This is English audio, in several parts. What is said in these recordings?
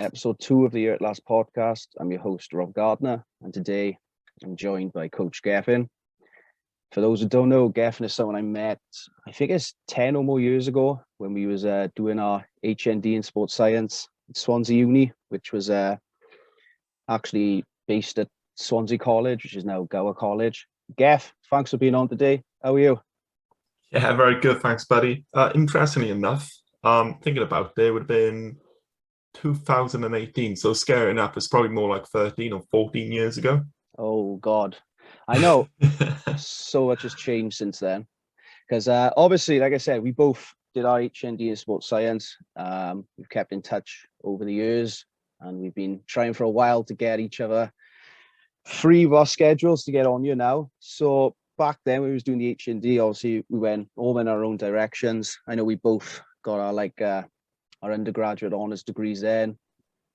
episode 2 of the Year at Last podcast. I'm your host, Rob Gardner, and today I'm joined by Coach Gethin. For those who don't know, Gethin is someone I met, I think it's 10 or more years ago when we was doing our HND in sports science at Swansea Uni, which was actually based at Swansea College, which is now Gower College. Geff, thanks for being on today. How are you? Yeah, very good. Thanks, buddy. Interestingly enough, thinking about it, it would have been 2018. So scary enough, it's probably more like 13 or 14 years ago. Oh, God. I know. So much has changed since then. Because obviously, like I said, we both did our HND in sports science. We've kept in touch over the years, and we've been trying for a while to get each other free of our schedules to get on you now. So back then when we was doing the HND, obviously we went all in our own directions. I know we both got our undergraduate honours degrees then.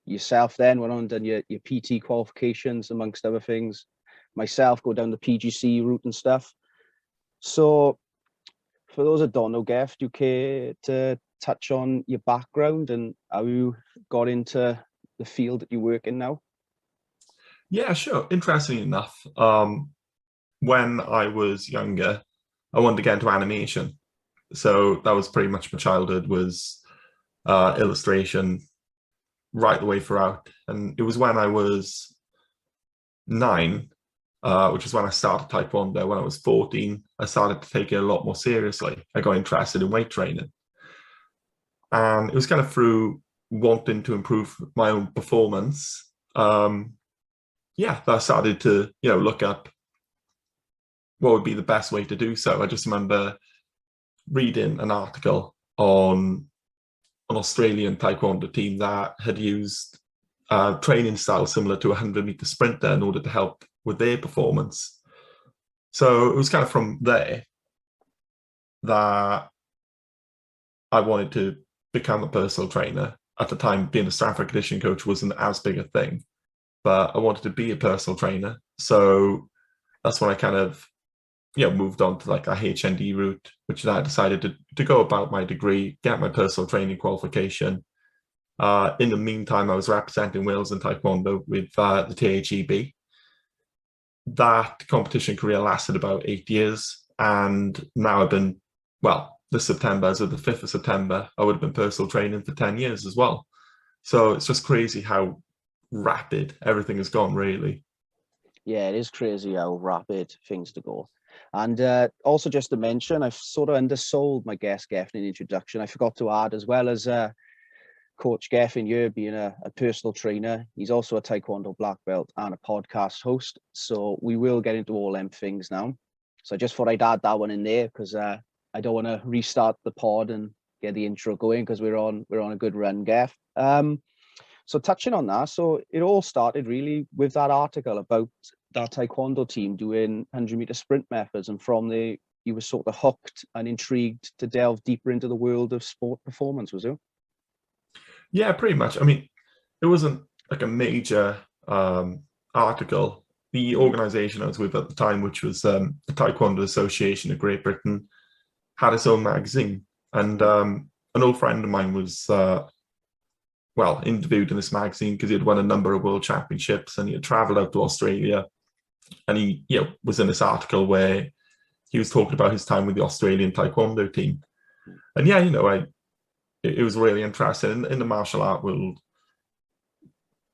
Yourself then went on and done your PT qualifications, amongst other things. Myself go down the PGC route and stuff. So for those that don't know, Geff, do you care to touch on your background and how you got into the field that you work in now? Yeah, sure. Interestingly enough, when I was younger, I wanted to get into animation. So that was pretty much my childhood, was illustration right the way throughout. And it was when I was 9, which is when I started Taekwondo. When I was 14, I started to take it a lot more seriously. I got interested in weight training. And it was kind of through wanting to improve my own performance. That I started to, look up what would be the best way to do so. I just remember reading an article on an Australian Taekwondo team that had used training style similar to a 100-meter sprinter in order to help with their performance. So it was kind of from there that I wanted to become a personal trainer. At the time, being a strength and conditioning coach wasn't as big a thing, but I wanted to be a personal trainer. So that's when I kind of moved on to like a HND route, which then I decided to go about my degree, get my personal training qualification. In the meantime, I was representing Wales in Taekwondo with the THEB. That competition career lasted about 8 years, and now I've been, this September, as of the 5th of September, I would have been personal training for 10 years as well. So it's just crazy how rapid everything has gone, really. Yeah, it is crazy how rapid things to go. And also just to mention, I've sort of undersold my guest Gethin in introduction. I forgot to add, as well as Coach Gethin here being a personal trainer, he's also a Taekwondo black belt and a podcast host. So we will get into all them things now. So I just thought I'd add that one in there because I don't want to restart the pod and get the intro going because we're on a good run, Geff. So touching on that, so it all started really with that article about that Taekwondo team doing 100-meter sprint methods, and from there you were sort of hooked and intrigued to delve deeper into the world of sport performance, was you? Yeah, pretty much. I mean, it wasn't like a major article. The organization I was with at the time, which was the Taekwondo Association of Great Britain, had its own magazine, and an old friend of mine was interviewed in this magazine because he had won a number of world championships and he had traveled out to Australia, and he was in this article where he was talking about his time with the Australian Taekwondo team. And it was really interesting. In the martial art world,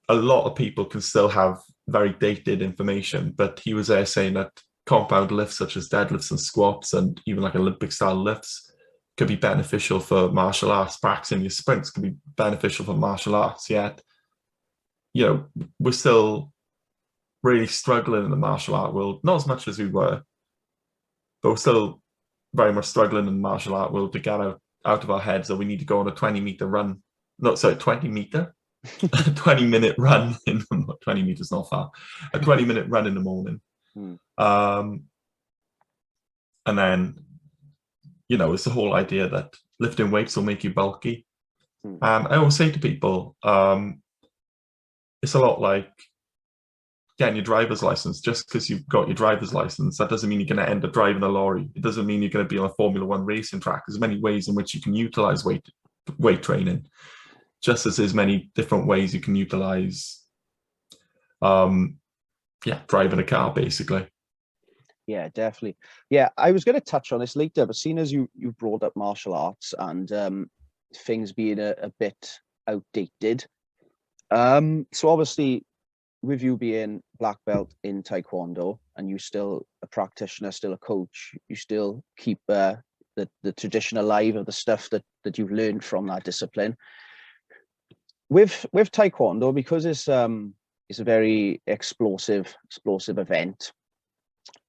a lot of people can still have very dated information, but he was there saying that compound lifts such as deadlifts and squats and even like Olympic style lifts could be beneficial for martial arts. Practicing your sprints could be beneficial for martial arts, yet we're still really struggling in the martial art world, not as much as we were, but we're still very much struggling in the martial art world to get out of our heads that we need to go on a 20-meter run. 20-meter? 20-minute run in 20 meters, not far. A 20-minute run in the morning. And then, it's the whole idea that lifting weights will make you bulky. And I always say to people, it's a lot like getting your driver's license. Just because you've got your driver's license, that doesn't mean you're going to end up driving a lorry. It doesn't mean you're going to be on a Formula One racing track. There's many ways in which you can utilize weight training. just as there's many different ways you can utilize, driving a car, basically. Yeah, definitely. Yeah, I was going to touch on this later, but seeing as you brought up martial arts and things being a bit outdated, so obviously with you being black belt in Taekwondo and you still a practitioner, still a coach, you still keep the tradition alive of the stuff that you've learned from that discipline. With Taekwondo, because it's a very explosive event,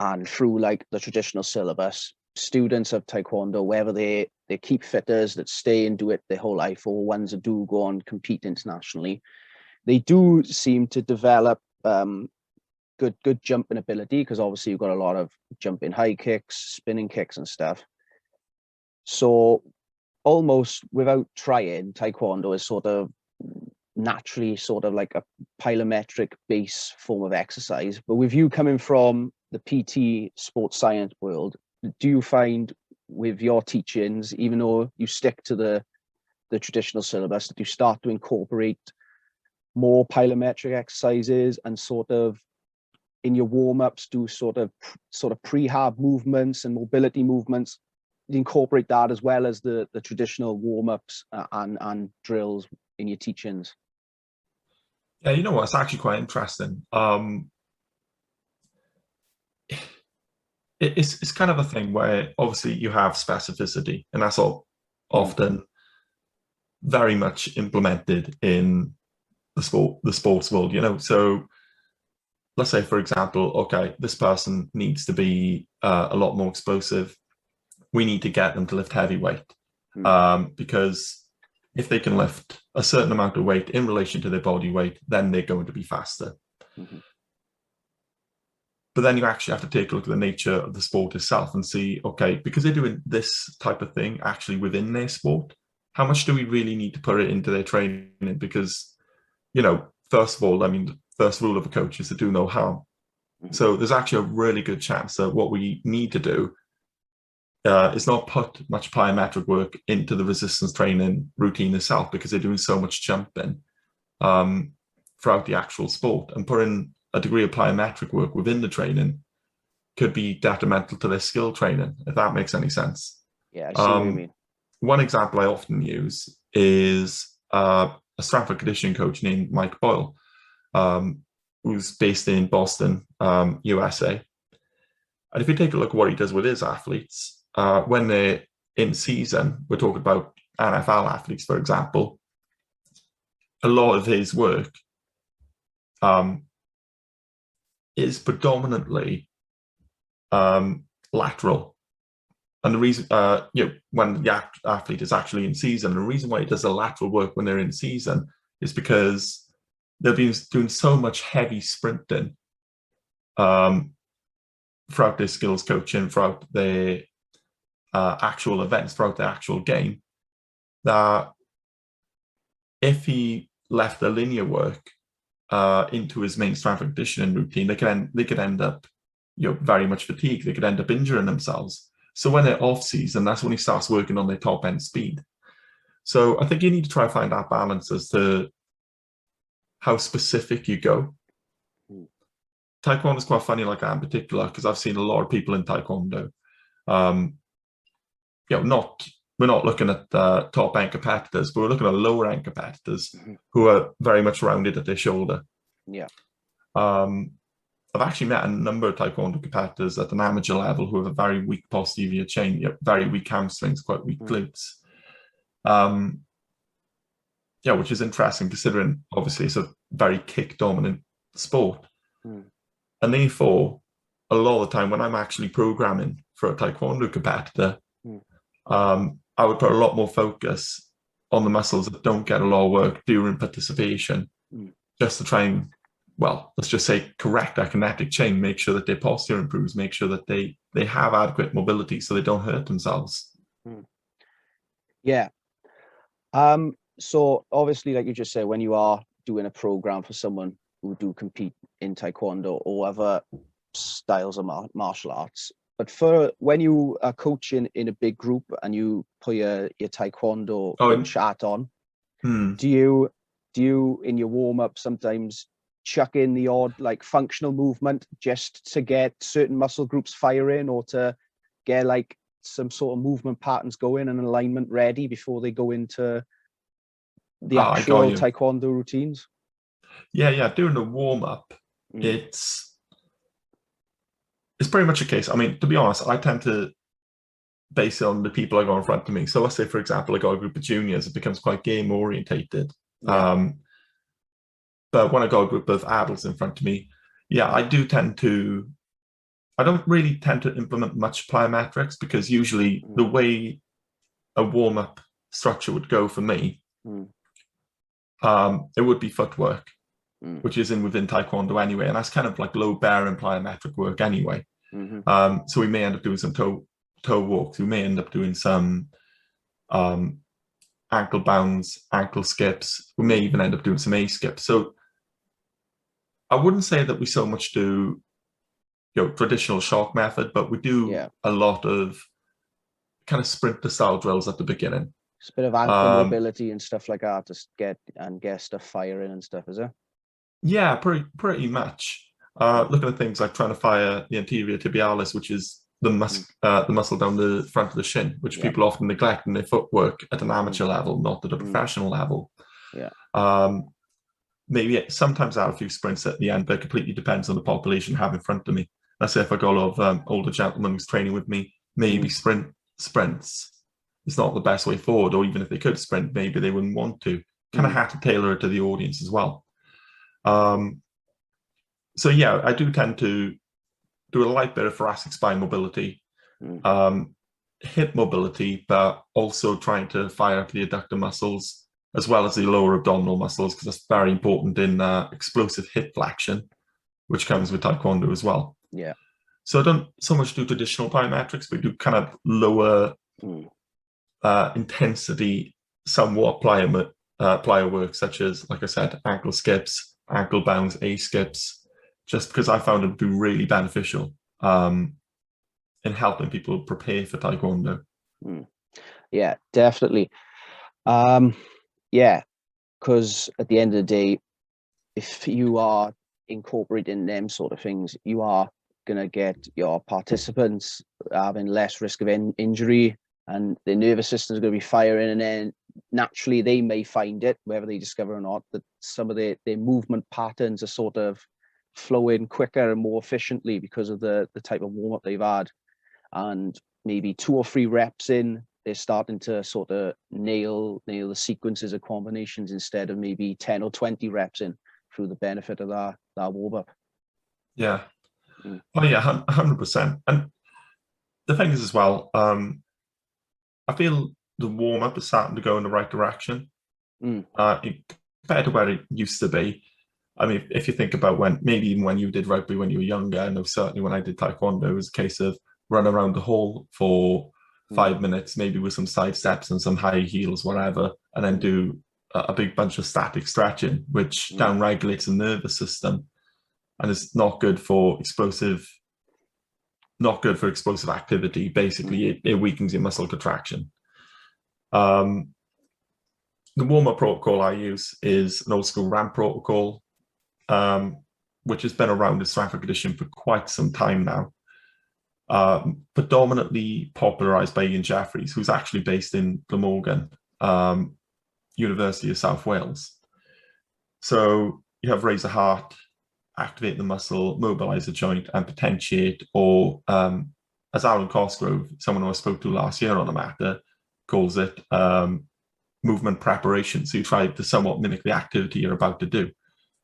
and through like the traditional syllabus, students of Taekwondo, whether they keep fitters that stay and do it their whole life, or ones that do go on compete internationally, they do seem to develop good jumping ability, because obviously you've got a lot of jumping high kicks, spinning kicks and stuff. So almost without trying, Taekwondo is sort of naturally sort of like a plyometric base form of exercise. But with you coming from the PT sports science world, do you find with your teachings, even though you stick to the traditional syllabus, that you start to incorporate more plyometric exercises and sort of in your warm-ups do sort of prehab movements and mobility movements, incorporate that as well as the traditional warm-ups and drills in your teachings? Yeah, you know what? It's actually quite interesting. It's kind of a thing where obviously you have specificity, and that's all often very much implemented in the sports world. You know, so let's say, for example, okay, this person needs to be a lot more explosive. We need to get them to lift heavy weight, because if they can lift a certain amount of weight in relation to their body weight, then they're going to be faster. But then you actually have to take a look at the nature of the sport itself and see, okay, because they're doing this type of thing actually within their sport, how much do we really need to put it into their training? Because, you know, first of all, I mean, the first rule of a coach is to do no harm. So there's actually a really good chance that what we need to do is not put much plyometric work into the resistance training routine itself, because they're doing so much jumping throughout the actual sport, and putting a degree of plyometric work within the training could be detrimental to their skill training, if that makes any sense. Yeah, I see what you mean. One example I often use is a strength and conditioning coach named Mike Boyle, who's based in Boston, USA. And if you take a look at what he does with his athletes, when they're in season, we're talking about NFL athletes, for example, a lot of his work is predominantly lateral. And the reason, when the athlete is actually in season, the reason why he does the lateral work when they're in season is because they've been doing so much heavy sprinting throughout their skills coaching, throughout their actual events, throughout the actual game, that if he left the linear work into his main strength and conditioning routine, they could end up, very much fatigued. They could end up injuring themselves. So when they're off season, that's when he starts working on their top end speed. So I think you need to try to find that balance as to how specific you go. Taekwondo is quite funny like that in particular, because I've seen a lot of people in Taekwondo. We're not looking at top end competitors, but we're looking at lower end competitors who are very much rounded at their shoulder. Yeah. I've actually met a number of Taekwondo competitors at an amateur level who have a very weak posterior chain, very weak hamstrings, quite weak glutes. Which is interesting considering obviously it's a very kick dominant sport. And therefore, a lot of the time when I'm actually programming for a Taekwondo competitor, I would put a lot more focus on the muscles that don't get a lot of work during participation, just to try and, let's just say, correct that kinetic chain, make sure that their posture improves, make sure that they have adequate mobility so they don't hurt themselves. Yeah. So obviously, like you just said, when you are doing a program for someone who do compete in Taekwondo or other styles of martial arts, but for when you are coaching in a big group and you put your Taekwondo coach hat on, Do you in your warm-up sometimes chuck in the odd like functional movement just to get certain muscle groups firing, or to get like some sort of movement patterns going and alignment ready before they go into the actual Taekwondo routines? Yeah. Doing the warm-up, it's pretty much a case. I mean, to be honest, I tend to base it on the people I got in front of me. So let's say, for example, I got a group of juniors, it becomes quite game orientated. Yeah. But when I got a group of adults in front of me, I don't really tend to implement much plyometrics, because usually the way a warm-up structure would go for me, it would be footwork, which is within Taekwondo anyway, and that's kind of like low bearing plyometric work anyway. So we may end up doing some toe walks, we may end up doing some ankle bounds, ankle skips, we may even end up doing some A skips. So I wouldn't say that we so much do traditional shock method, but we do a lot of kind of sprinter style drills at the beginning. It's a bit of ankle mobility and stuff like that to get stuff firing and stuff, is it? Yeah, pretty much. Looking at things like trying to fire the anterior tibialis, which is the muscle down the front of the shin, which people often neglect in their footwork at an amateur level, not at a professional level. Maybe sometimes I have a few sprints at the end, but it completely depends on the population I have in front of me. Let's say if I got a lot of older gentlemen who's training with me, maybe sprints is not the best way forward, or even if they could sprint, maybe they wouldn't want to. Kind of have to tailor it to the audience as well. So yeah, I do tend to do a light bit of thoracic spine mobility, hip mobility, but also trying to fire up the adductor muscles as well as the lower abdominal muscles, because that's very important in explosive hip flexion, which comes with Taekwondo as well. Yeah. So I don't so much do traditional plyometrics, but do kind of lower intensity, somewhat plyo work, such as, like I said, ankle skips, ankle bounds, A skips, just because I found it to be really beneficial in helping people prepare for Taekwondo. Yeah, definitely. Yeah, because at the end of the day, if you are incorporating them sort of things, you are going to get your participants having less risk of injury, and their nervous system is going to be firing, and then naturally they may find it, whether they discover or not, that some of their movement patterns are sort of flowing quicker and more efficiently because of the type of warm-up they've had. And maybe 2 or 3 reps in, they're starting to sort of nail the sequences of combinations instead of maybe 10 or 20 reps in, through the benefit of that warm-up. Yeah. Oh yeah, 100%. And the thing is as well, I feel the warm-up is starting to go in the right direction compared to where it used to be. I mean, if you think about maybe even when you did rugby when you were younger, I know certainly when I did Taekwondo, it was a case of run around the hall for 5 minutes, maybe with some side steps and some high heels, whatever, and then do a big bunch of static stretching, which down-regulates the nervous system, and it's not good for explosive activity. Basically, it weakens your muscle contraction. The warm-up protocol I use is an old-school ramp protocol, which has been around in strength and conditioning for quite some time now. Predominantly popularized by Ian Jeffries, who's actually based in Glamorgan, University of South Wales. So you have raise the heart, activate the muscle, mobilize the joint, and potentiate, or as Alan Cosgrove, someone who I spoke to last year on the matter, calls it, movement preparation. So you try to somewhat mimic the activity you're about to do.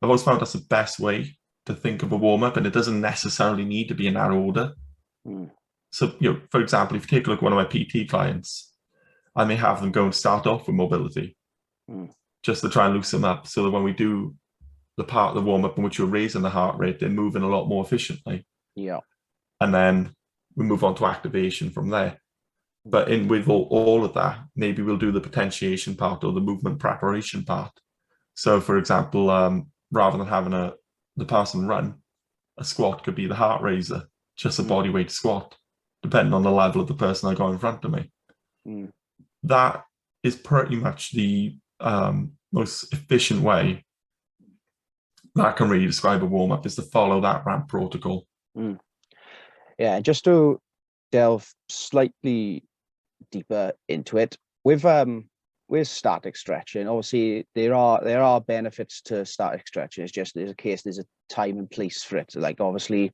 I've always found that's the best way to think of a warm-up, and it doesn't necessarily need to be in that order. So, for example, if you take a look at one of my PT clients, I may have them go and start off with mobility just to try and loosen them up, so that when we do the part of the warm-up in which you're raising the heart rate, they're moving a lot more efficiently. Yeah. And then we move on to activation from there. But with all of that, maybe we'll do the potentiation part or the movement preparation part. So, for example, rather than having the person run, a squat could be the heart raiser, just a body weight squat, depending on the level of the person I got in front of me. That is pretty much the most efficient way that I can really describe a warm-up is to follow that ramp protocol. Yeah, just to delve slightly deeper into it, with static stretching, obviously there are benefits to static stretching. It's just there's a time and place for it. Like obviously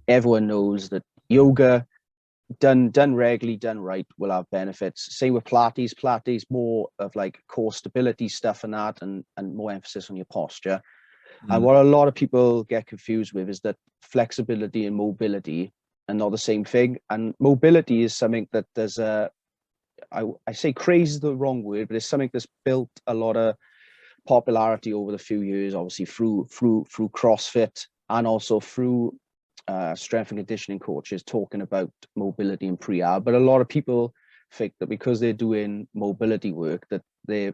everyone knows that yoga done regularly, done right, will have benefits. Same with Pilates more of like core stability stuff and that, and more emphasis on your posture. And what a lot of people get confused with is that flexibility and mobility are not the same thing. And mobility is something that there's I say crazy is the wrong word, but it's something that's built a lot of popularity over the few years, obviously through CrossFit and also through strength and conditioning coaches talking about mobility and pre-ab. But a lot of people think that because they're doing mobility work, that their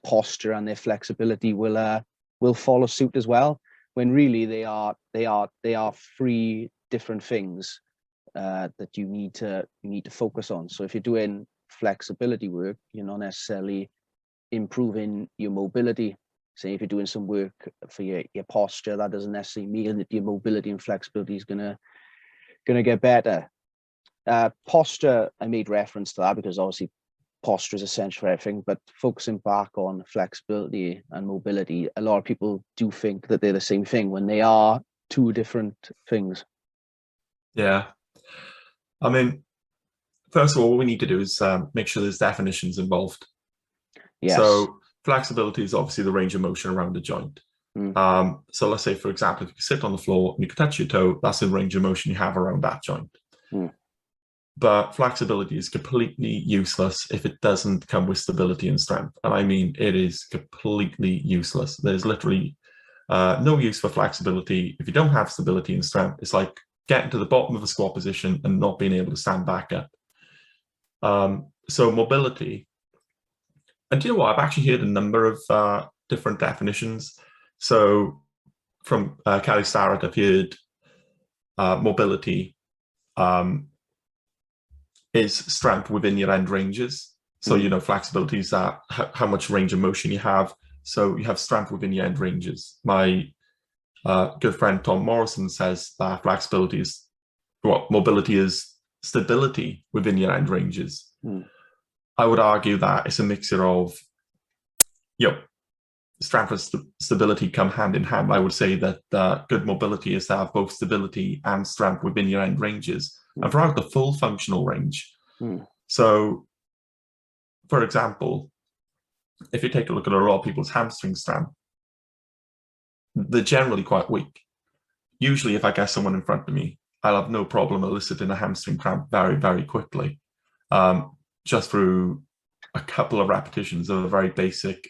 posture and their flexibility will follow suit as well, when really they are three different things that you need to focus on. So if you're doing flexibility work, you're not necessarily improving your mobility. Say if you're doing some work for your posture, that doesn't necessarily mean that your mobility and flexibility is gonna get better. Posture, I made reference to that because obviously posture is essential for everything, but focusing back on flexibility and mobility, a lot of people do think that they're the same thing when they are two different things. Yeah. I mean, first of all, what we need to do is make sure there's definitions involved. Yes. So flexibility is obviously the range of motion around a joint. So let's say, for example, if you sit on the floor and you can touch your toe, that's the range of motion you have around that joint. But flexibility is completely useless if it doesn't come with stability and strength. And I mean, it is completely useless. There's literally no use for flexibility if you don't have stability and strength. It's like getting to the bottom of a squat position and not being able to stand back up. So mobility, and do you know what? I've actually heard a number of different definitions. So from Kelly Starrett, I've heard mobility is strength within your end ranges. So, you know, flexibility is that how much range of motion you have. So you have strength within your end ranges. My good friend Tom Morrison says that flexibility is, mobility is stability within your end ranges. I would argue that it's a mixture of, strength and stability come hand in hand. I would say that good mobility is to have both stability and strength within your end ranges and throughout the full functional range. So, for example, if you take a look at a lot of people's hamstring strength, they're generally quite weak. Usually, if I get someone in front of me, I'll have no problem eliciting a hamstring cramp very, very quickly, just through a couple of repetitions of a very basic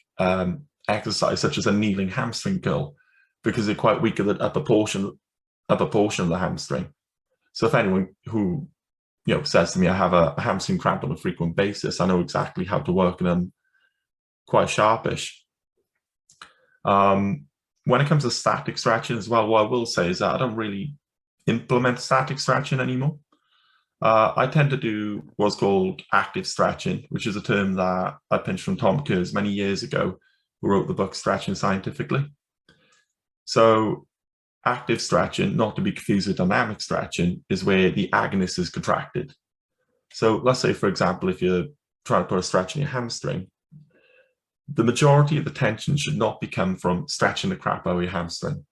exercise, such as a kneeling hamstring curl, because they're quite weak at the upper portion of the hamstring. So if anyone who says to me, I have a hamstring cramp on a frequent basis, I know exactly how to work and I'm quite sharpish. When it comes to static stretching as well, what I will say is that I don't really implement static stretching anymore. I tend to do what's called active stretching, which is a term that I pinched from Tom Kurz many years ago, who wrote the book Stretching Scientifically. So active stretching, not to be confused with dynamic stretching, is where the agonist is contracted. So let's say, for example, if you're trying to put a stretch in your hamstring, the majority of the tension should not be come from stretching the crap out of your hamstring.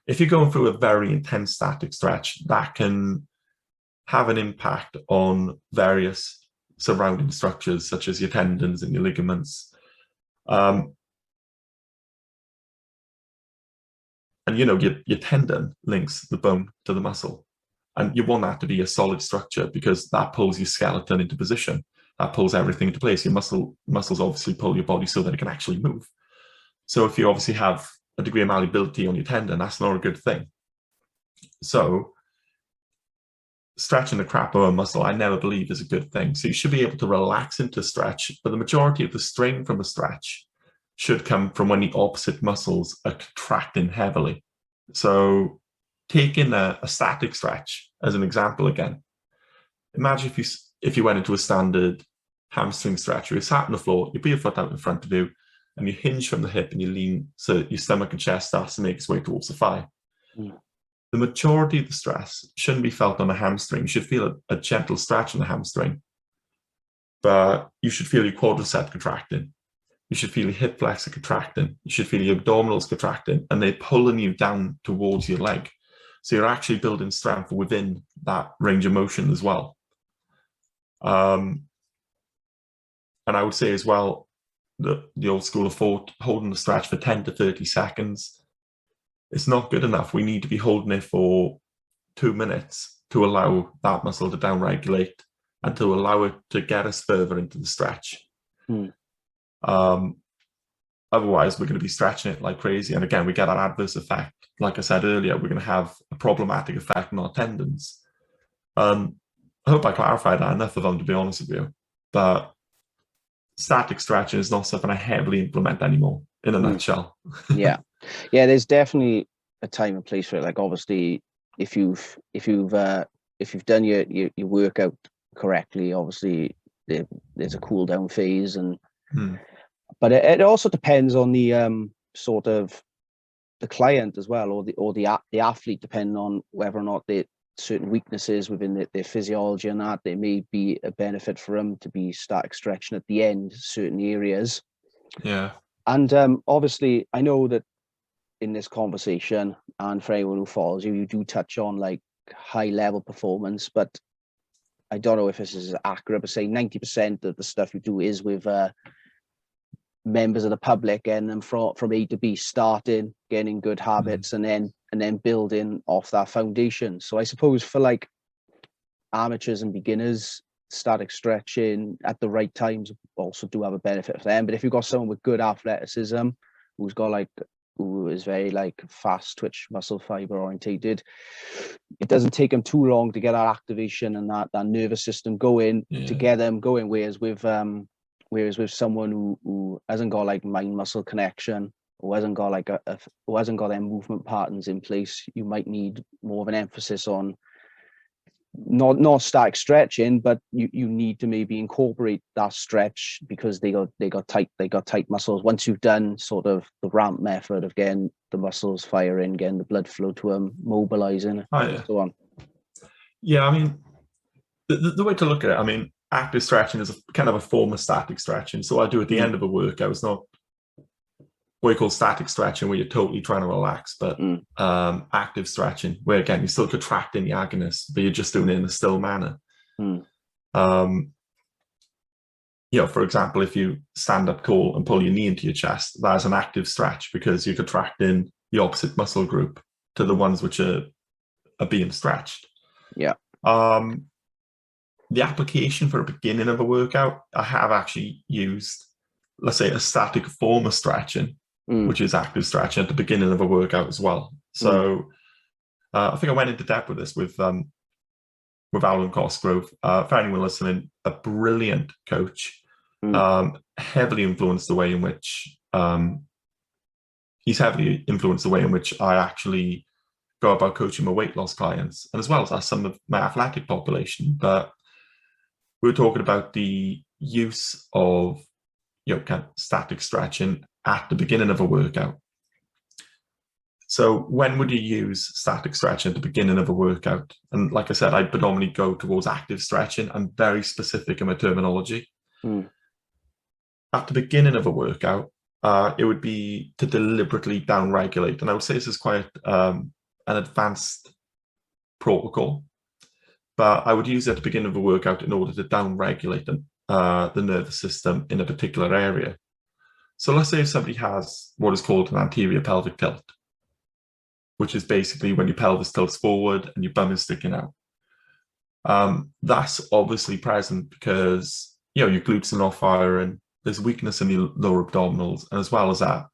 If you're going through a very intense static stretch, that can have an impact on various surrounding structures, such as your tendons and your ligaments. And your tendon links the bone to the muscle, and you want that to be a solid structure because that pulls your skeleton into position. That pulls everything into place. Your muscles obviously pull your body so that it can actually move. So if you obviously have a degree of malleability on your tendon, that's not a good thing. So stretching the crap out of a muscle, I never believe is a good thing. So you should be able to relax into stretch, but the majority of the strain from a stretch should come from when the opposite muscles are contracting heavily. So taking a static stretch as an example again, imagine if you went into a standard hamstring stretch. You're sat on the floor, you put your foot out in front of you, and you hinge from the hip and you lean so your stomach and chest starts to make its way towards the thigh. Mm. The majority of the stress shouldn't be felt on the hamstring. You should feel a gentle stretch on the hamstring, but you should feel your quadricep contracting. You should feel your hip flexor contracting. You should feel your abdominals contracting, and they're pulling you down towards your leg. So you're actually building strength within that range of motion as well. And I would say as well, the old school of thought, holding the stretch for 10 to 30 seconds, it's not good enough. We need to be holding it for 2 minutes to allow that muscle to downregulate and to allow it to get us further into the stretch. Mm. Otherwise, we're going to be stretching it like crazy. And again, we get an adverse effect. Like I said earlier, we're going to have a problematic effect on our tendons. I hope I clarified that enough of them, to be honest with you. But static stretching is not something I heavily implement anymore, in a nutshell. Yeah. There's definitely a time and place for it. Like, obviously, if you've done your workout correctly, obviously there's a cool down phase, and but it also depends on the sort of the client as well, or the athlete, depending on whether or not they certain weaknesses within their physiology, and that there may be a benefit for them to be static stretching at the end, certain areas. Yeah. And obviously, I know that in this conversation, and for anyone who follows you, you do touch on like high level performance, but I don't know if this is accurate, but say 90% of the stuff you do is with members of the public, and then from A to B, starting, getting good habits, and then building off that foundation. So I suppose for like amateurs and beginners, static stretching at the right times also do have a benefit for them. But if you've got someone with good athleticism, who is very like fast twitch muscle fiber orientated, it doesn't take them too long to get that activation and that nervous system going, to get them going. Whereas with someone who hasn't got like mind muscle connection, or hasn't got like who hasn't got their movement patterns in place, you might need more of an emphasis on not static stretching, but you need to maybe incorporate that stretch, because they got tight muscles. Once you've done sort of the ramp method of getting the muscles firing, getting the blood flow to them, mobilizing, and so on. Yeah, I mean, the way to look at it, I mean, active stretching is kind of a form of static stretching. So I do at the end of a workout. It's not what you call static stretching, where you're totally trying to relax, but active stretching, where again you're still contracting the agonist, but you're just doing it in a still manner. For example, if you stand up tall and pull your knee into your chest, that's an active stretch, because you're contracting the opposite muscle group to the ones which are being stretched. The application for a beginning of a workout, I have actually used, let's say, a static form of stretching, which is active stretching at the beginning of a workout as well. So I think I went into depth with this with Alan Cosgrove. For anyone listening, a brilliant coach, heavily influenced the way in which I actually go about coaching my weight loss clients, and as well as some of my athletic population. But we were talking about the use of kind of static stretching at the beginning of a workout. So when would you use static stretching at the beginning of a workout? And like I said, I predominantly go towards active stretching. I'm very specific in my terminology. At the beginning of a workout, it would be to deliberately downregulate. And I would say this is quite an advanced protocol, but I would use it at the beginning of a workout in order to downregulate the nervous system in a particular area. So let's say if somebody has what is called an anterior pelvic tilt, which is basically when your pelvis tilts forward and your bum is sticking out. That's obviously present because your glutes are not firing, there's weakness in your lower abdominals, and as well as that,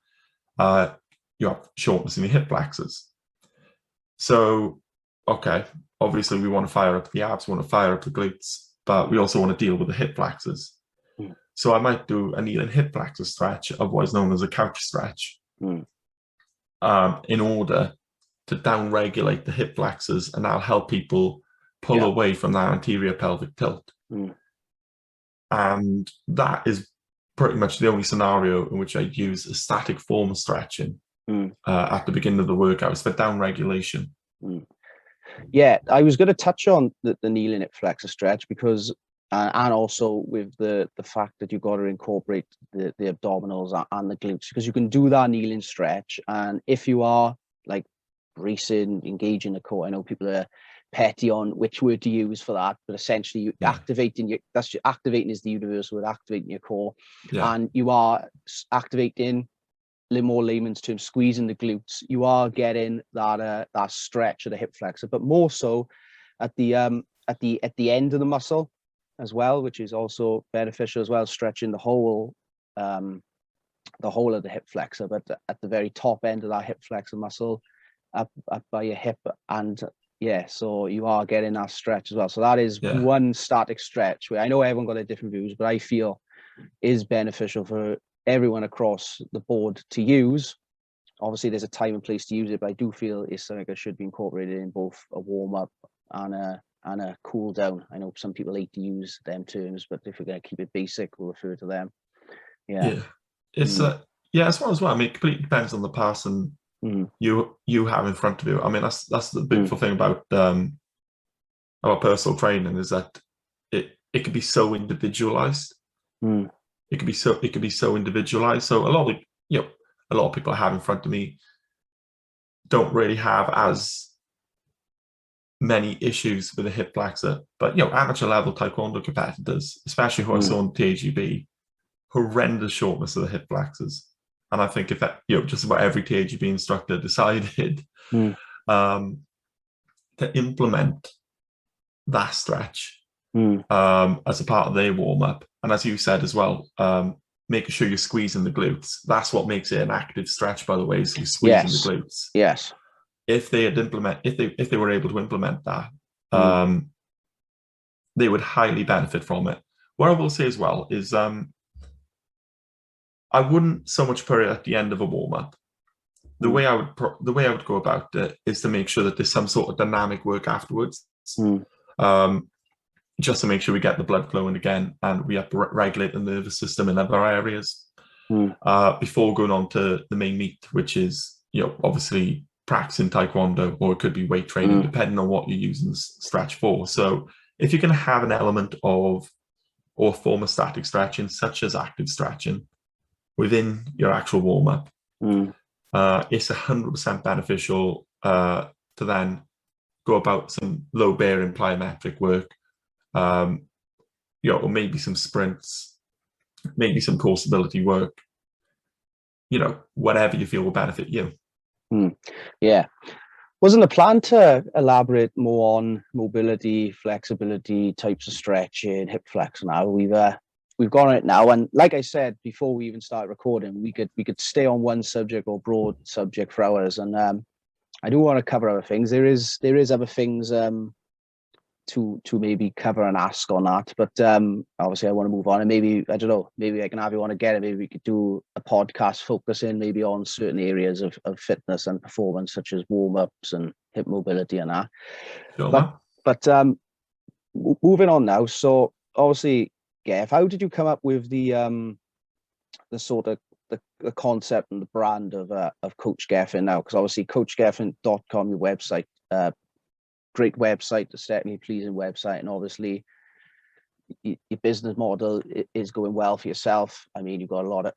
you have shortness in your hip flexors. So, okay, obviously we want to fire up the abs, we want to fire up the glutes, but we also want to deal with the hip flexors. So I might do a knee and hip flexor stretch, otherwise known as a couch stretch, in order to downregulate the hip flexors, and that'll help people pull away from that anterior pelvic tilt. And that is pretty much the only scenario in which I'd use a static form of stretching at the beginning of the workout. It's for down regulation. Yeah, I was going to touch on the kneeling hip flexor stretch because, and also with the fact that you've got to incorporate the abdominals and the glutes, because you can do that kneeling stretch. And if you are like bracing, engaging the core, I know people are petty on which word to use for that, but essentially you activating activating is the universal word, activating your core, and you are activating, more layman's terms, squeezing the glutes. You are getting that stretch of the hip flexor, but more so at the end of the muscle as well, which is also beneficial as well, stretching the whole of the hip flexor, but at the very top end of that hip flexor muscle up by your hip. And so you are getting that stretch as well. So that is one static stretch where I know everyone got their different views, but I feel is beneficial for everyone across the board to use. Obviously there's a time and place to use it, but I do feel it's something that should be incorporated in both a warm-up and a cool down. I know some people hate to use them terms, but if we're going to keep it basic, we'll refer to them. It's as well. I mean, it completely depends on the person you have in front of you. I mean, that's the beautiful thing about personal training, is that it can be so individualized. It could be so individualized. So a lot of people I have in front of me don't really have as many issues with the hip flexor, but amateur level Taekwondo competitors, especially who I saw on TAGB, horrendous shortness of the hip flexors. And I think if that, just about every TAGB instructor decided to implement that stretch as a part of their warm up, and as you said as well, making sure you're squeezing the glutes. That's what makes it an active stretch, by the way, is you're squeezing the glutes. Yes. If they were able to implement that, they would highly benefit from it. What I will say as well is I wouldn't so much put it at the end of a warm up. The way I would go about it is to make sure that there's some sort of dynamic work afterwards. Just to make sure we get the blood flowing again and we regulate the nervous system in other areas before going on to the main meat, which is, obviously practicing Taekwondo, or it could be weight training, depending on what you're using the stretch for. So if you're going to have an element of or form of static stretching, such as active stretching, within your actual warm-up, it's 100% beneficial to then go about some low-bearing plyometric work, or maybe some sprints, maybe some core stability work, whatever you feel will benefit you. Wasn't the plan to elaborate more on mobility, flexibility, types of stretching, hip flex now? We've gone on it now, and like I said before we even started recording, we could stay on one subject or broad subject for hours, and I do want to cover other things. There is other things to maybe cover and ask on that, but obviously I want to move on, and maybe I don't know, maybe I can have you on again, and maybe we could do a podcast focusing maybe on certain areas of fitness and performance, such as warm-ups and hip mobility and that. Sure, but moving on now. So obviously, Geff, how did you come up with the sort of the concept and the brand of Coach Gethin now? Because obviously coachgethin.com, your website, great website, aesthetically pleasing website, and obviously your business model is going well for yourself. I mean, you've got a lot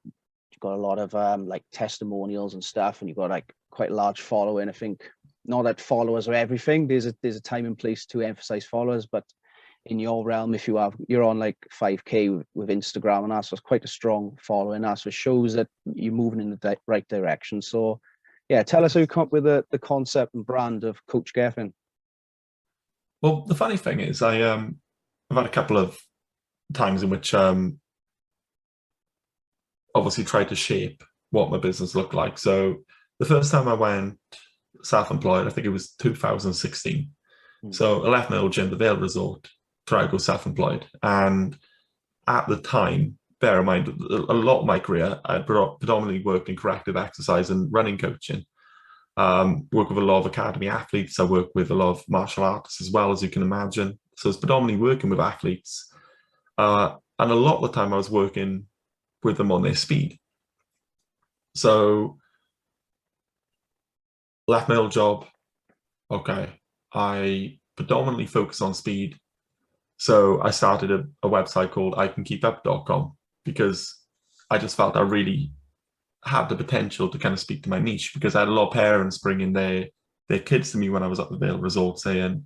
of like testimonials and stuff, and you've got like quite a large following. I think not that followers are everything. There's a time and place to emphasize followers, but in your realm, if you're on like 5K with Instagram and that, so it's quite a strong following. That so it shows that you're moving in the right direction. So yeah, tell us how you come up with the concept and brand of Coach Gethin. Well, the funny thing is, I've had a couple of times in which obviously tried to shape what my business looked like. So the first time I went self-employed, I think it was 2016. So I left my old gym, the Vale Resort, tried to go self-employed. And at the time, bear in mind, a lot of my career, I predominantly worked in corrective exercise and running coaching. Work with a lot of academy athletes. I work with a lot of martial artists as well, as you can imagine. So it's predominantly working with athletes. And And a lot of the time I was working with them on their speed. So left my old job. Okay, I predominantly focus on speed. So I started a website called isHND.com because I just felt I really had the potential to kind of speak to my niche, because I had a lot of parents bringing their kids to me when I was at the Vale Resort saying,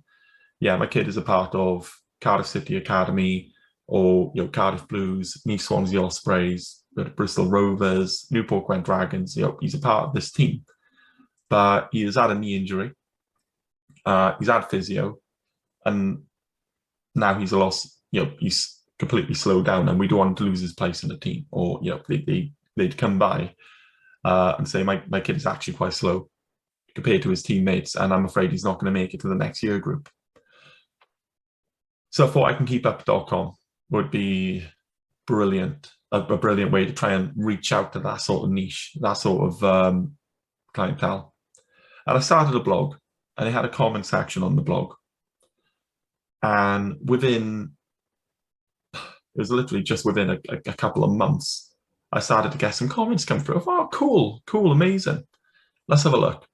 yeah, my kid is a part of Cardiff City Academy, or Cardiff Blues, Nice Swansea Ospreys, Bristol Rovers, Newport Gwent Dragons. He's a part of this team, but he has had a knee injury. He's had physio, and now he's lost. He's completely slowed down, and we don't want him to lose his place in the team. Or they'd come by and say, my kid is actually quite slow compared to his teammates, and I'm afraid he's not going to make it to the next year group. So I thought isHND.com would be brilliant, a brilliant way to try and reach out to that sort of niche, that sort of clientele. And I started a blog, and it had a comment section on the blog. And it was literally just within a couple of months, I started to get some comments come through. Oh, cool, amazing. Let's have a look.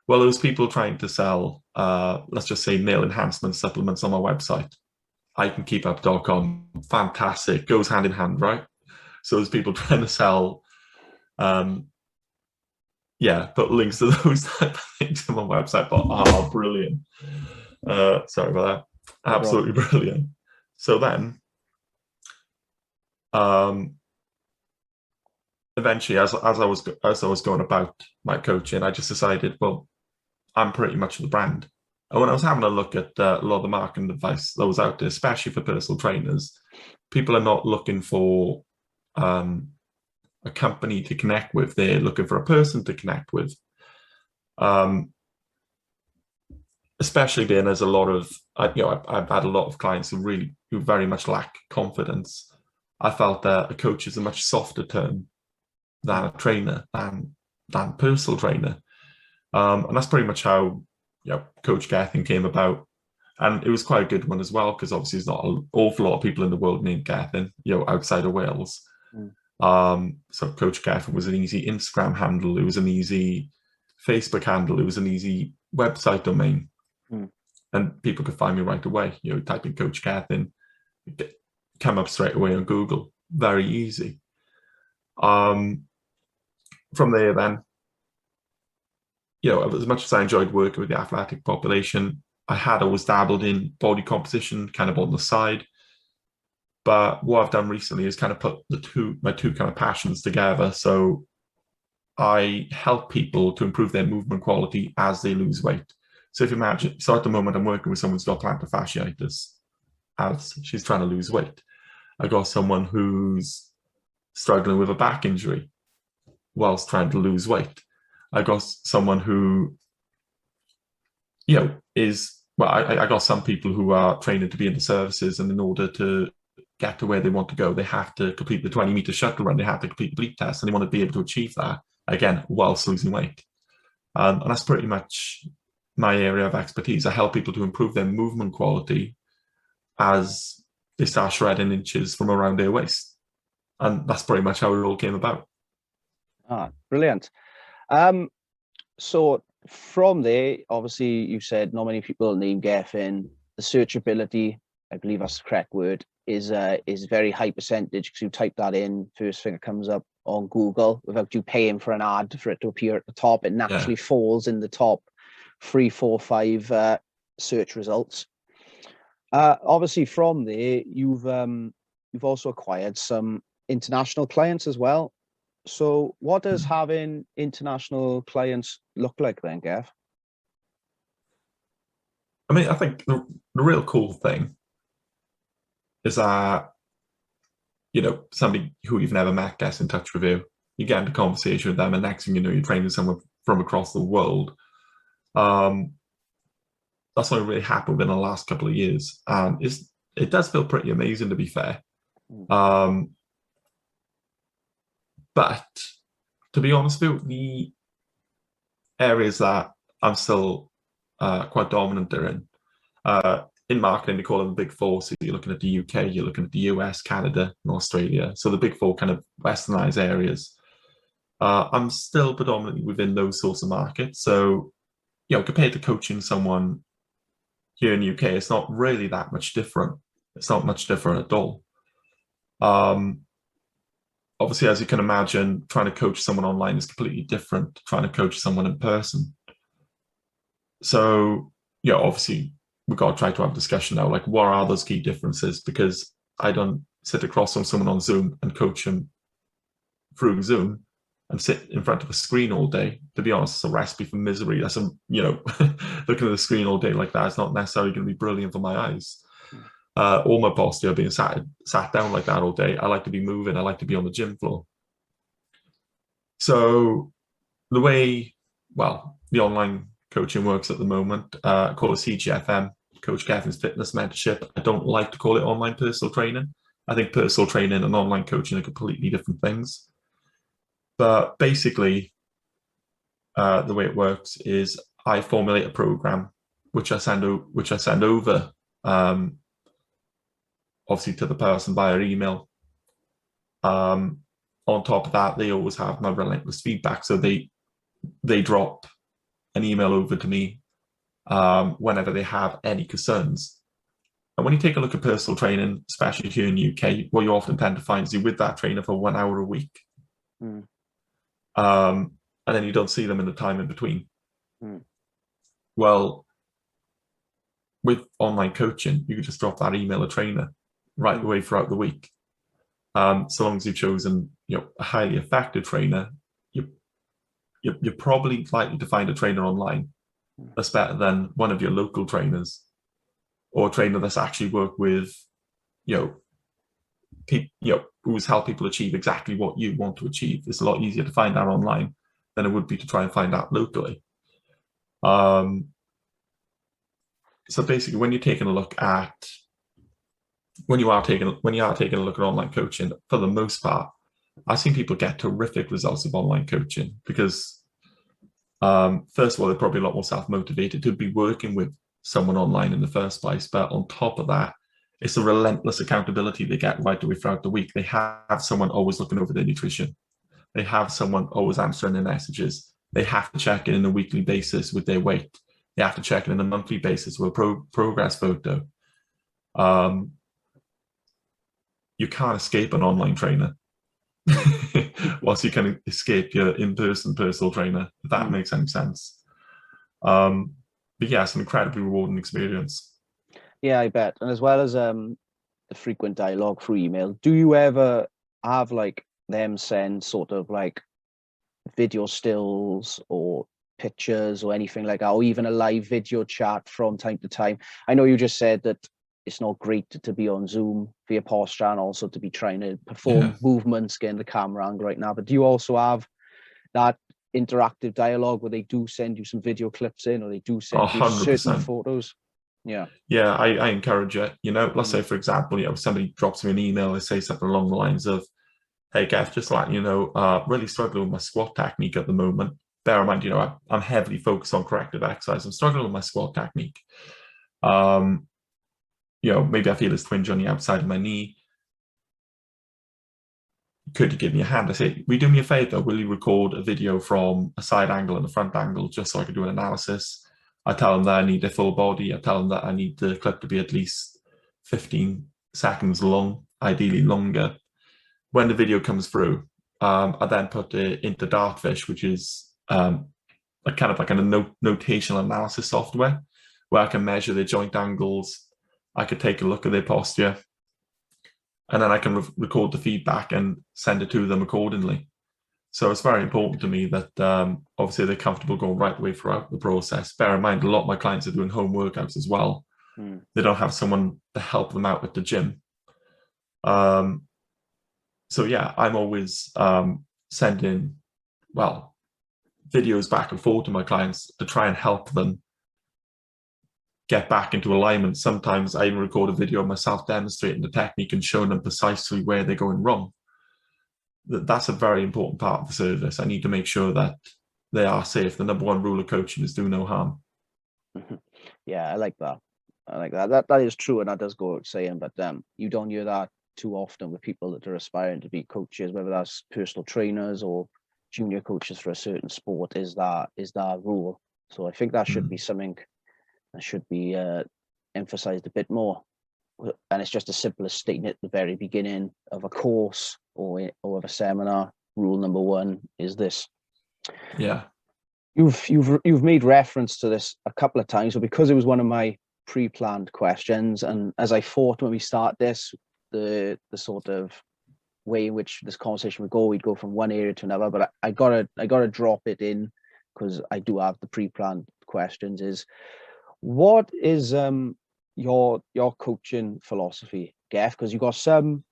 Well, there was people trying to sell, let's just say, male enhancement supplements on my website. isHND.com, fantastic, goes hand in hand, right? So there's people trying to sell, put links to those type of things on my website. But brilliant. Sorry about that. Absolutely brilliant. So then, eventually, as I was going about my coaching, I just decided, well, I'm pretty much the brand. And when I was having a look at a lot of the marketing advice that was out there, especially for personal trainers, people are not looking for a company to connect with. They're looking for a person to connect with. Especially being there's a lot of, I've had a lot of clients who very much lack confidence. I felt that a coach is a much softer term than a trainer, than personal trainer. And that's pretty much how Coach Gethin came about. And it was quite a good one as well, because obviously there's not an awful lot of people in the world named Gethin, outside of Wales. So Coach Gethin was an easy Instagram handle. It was an easy Facebook handle. It was an easy website domain. And people could find me right away. Type in Coach Gethin, come up straight away on Google. Very easy. From there then, as much as I enjoyed working with the athletic population, I had always dabbled in body composition kind of on the side. But what I've done recently is kind of put my two kind of passions together. So I help people to improve their movement quality as they lose weight. So if you imagine, so at the moment I'm working with someone who's got plantar fasciitis as she's trying to lose weight. I got someone who's struggling with a back injury whilst trying to lose weight. I got someone who, I got some people who are training to be in the services, and in order to get to where they want to go, they have to complete the 20-meter shuttle run, they have to complete the bleep test, and they want to be able to achieve that, again, whilst losing weight. And that's pretty much my area of expertise. I help people to improve their movement quality as they start shredding inches from around their waist. And that's pretty much how it all came about. Brilliant. So from there, obviously, you said not many people name Gethin. The searchability, I believe that's the correct word, is very high percentage, because you type that in, first thing that comes up on Google without you paying for an ad for it to appear at the top. It naturally falls in the top 3, 4, 5 search results. Obviously, from there, you've also acquired some international clients as well. So what does having international clients look like then, Gav? I mean, I think the real cool thing is that, somebody who you've never met gets in touch with you. You get into conversation with them, and next thing you know, you're training someone from across the world. That's only really happened within the last couple of years. And it does feel pretty amazing, to be fair. But to be honest with you, the areas that I'm still quite dominant in in marketing, they call them the big four. So you're looking at the UK, you're looking at the US, Canada, and Australia. So the big four kind of westernized areas. I'm still predominantly within those sorts of markets. So, compared to coaching someone here in the UK, it's not really that much different. It's not much different at all. Obviously, as you can imagine, trying to coach someone online is completely different to trying to coach someone in person. So, obviously, we've got to try to have a discussion now, like what are those key differences? Because I don't sit across from someone on Zoom and coach them through Zoom and sit in front of a screen all day. To be honest, it's a recipe for misery. That's looking at the screen all day like that is not necessarily going to be brilliant for my eyes. Or my posture, being sat down like that all day. I like to be moving. I like to be on the gym floor. So the way, the online coaching works at the moment, I call it CGFM, Coach Gethin's Fitness Mentorship. I don't like to call it online personal training. I think personal training and online coaching are completely different things. But basically, the way it works is I formulate a program which I send over, obviously to the person via email. On top of that, they always have my relentless feedback, so they drop an email over to me whenever they have any concerns. And when you take a look at personal training, especially here in the UK, what you often tend to find is you're with that trainer for 1 hour a week. And then you don't see them in the time in between. Well, with online coaching, you can just drop that email a trainer right away throughout the week. So long as you've chosen, a highly effective trainer, you're probably likely to find a trainer online that's better than one of your local trainers, or a trainer that's actually worked with, who's helped people achieve exactly what you want to achieve. It's a lot easier to find that online than it would be to try and find that locally. So basically, when you're taking a look at when you are taking a look at online coaching, for the most part, I've seen people get terrific results of online coaching because, first of all, they're probably a lot more self-motivated to be working with someone online in the first place. But on top of that, it's a relentless accountability they get right away throughout the week. They have someone always looking over their nutrition. They have someone always answering their messages. They have to check in on a weekly basis with their weight. They have to check in on a monthly basis with a progress photo. You can't escape an online trainer whilst you can escape your in-person personal trainer, if that makes any sense. But yeah, it's an incredibly rewarding experience. Yeah, I bet. And as well as the frequent dialogue through email, do you ever have like them send sort of like video stills or pictures or anything like that, or even a live video chat from time to time? I know you just said that it's not great to be on Zoom for your posture and also to be trying to perform movements, getting the camera angle right now. But do you also have that interactive dialogue where they do send you some video clips in, or they do send you 100%. certain photos? Yeah, I encourage it. Let's say, for example, somebody drops me an email, they say something along the lines of, "Hey, Gav, just like, really struggling with my squat technique at the moment. Bear in mind, I'm heavily focused on corrective exercise. I'm struggling with my squat technique. Maybe I feel this twinge on the outside of my knee. Could you give me a hand?" I say, "Will you do me a favor? Will you record a video from a side angle and a front angle just so I can do an analysis?" I tell them that I need a full body. I tell them that I need the clip to be at least 15 seconds long, ideally longer. When the video comes through, I then put it into Dartfish, which is kind of like a notational analysis software where I can measure their joint angles. I could take a look at their posture, and then I can record the feedback and send it to them accordingly. So it's very important to me that obviously they're comfortable going right the way throughout the process. Bear in mind, a lot of my clients are doing home workouts as well. They don't have someone to help them out at the gym. So yeah, I'm always sending, videos back and forth to my clients to try and help them get back into alignment. Sometimes I even record a video of myself demonstrating the technique and showing them precisely where they're going wrong. That's a very important part of the service. I need to make sure that they are safe. The number one rule of coaching is do no harm. Yeah, I like that. I like that. That is true, and that does go without saying. But you don't hear that too often with people that are aspiring to be coaches, whether that's personal trainers or junior coaches for a certain sport. Is that rule? So I think that should be something that should be emphasized a bit more. And it's just as simple as stating at the very beginning of a course or of a seminar. Rule number one is this. Yeah. You've made reference to this a couple of times, so because it was one of my pre-planned questions, and as I thought when we start this, the sort of way in which this conversation would go, we'd go from one area to another. But I gotta drop it in because I do have the pre-planned questions. Is what is your coaching philosophy, Geth? Because you've got some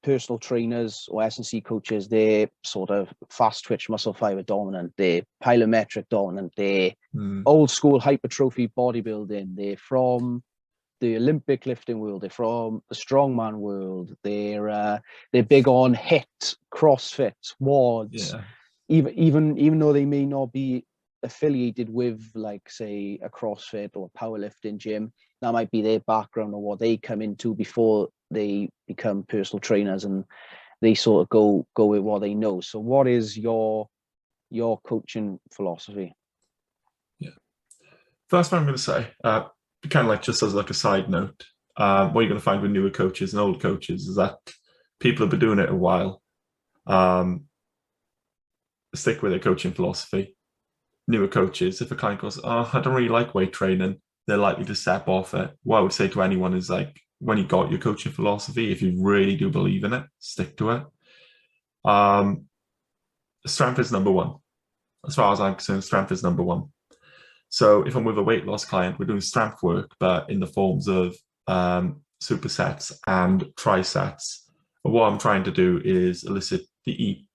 personal trainers or S&C coaches, they're sort of fast twitch muscle fiber dominant, they're plyometric dominant, they're old school hypertrophy bodybuilding, they're from the Olympic lifting world, they're from the strongman world, they're big on HIIT, CrossFit, WODs, even though they may not be affiliated with, like, say, a CrossFit or a powerlifting gym. That might be their background or what they come into before they become personal trainers, and they sort of go with what they know. So what is your coaching philosophy? Yeah. First, what I'm going to say, kind of like just as like a side note, what you're going to find with newer coaches and old coaches is that people have been doing it a while. Stick with their coaching philosophy. Newer coaches, if a client goes, "Oh, I don't really like weight training," they're likely to step off it. What I would say to anyone is, like, when you got your coaching philosophy, if you really do believe in it, stick to it. Strength is number one. As far as I'm concerned, strength is number one. So if I'm with a weight loss client, we're doing strength work, but in the forms of supersets and trisets. But what I'm trying to do is elicit an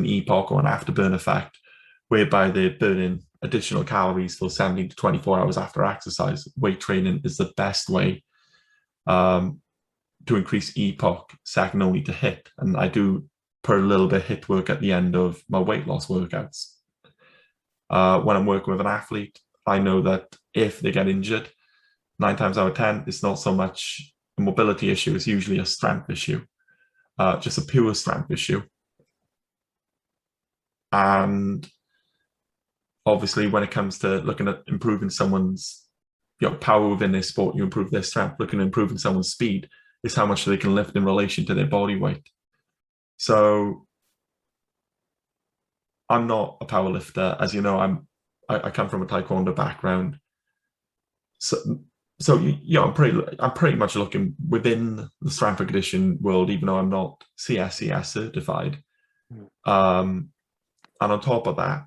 EPOC or an afterburn effect, whereby they're burning additional calories for 17 to 24 hours after exercise. Weight training is the best way to increase EPOC, second only to HIIT. And I do put a little bit of HIIT work at the end of my weight loss workouts. When I'm working with an athlete, I know that if they get injured, 9 times out of 10, it's not so much a mobility issue, it's usually a strength issue, just a pure strength issue. And obviously, when it comes to looking at improving someone's power within their sport, you improve their strength. Looking at improving someone's speed is how much they can lift in relation to their body weight. So I'm not a power lifter. As you know, I come from a Taekwondo background. So I'm pretty much looking within the strength and conditioning world, even though I'm not CSCS certified. And on top of that,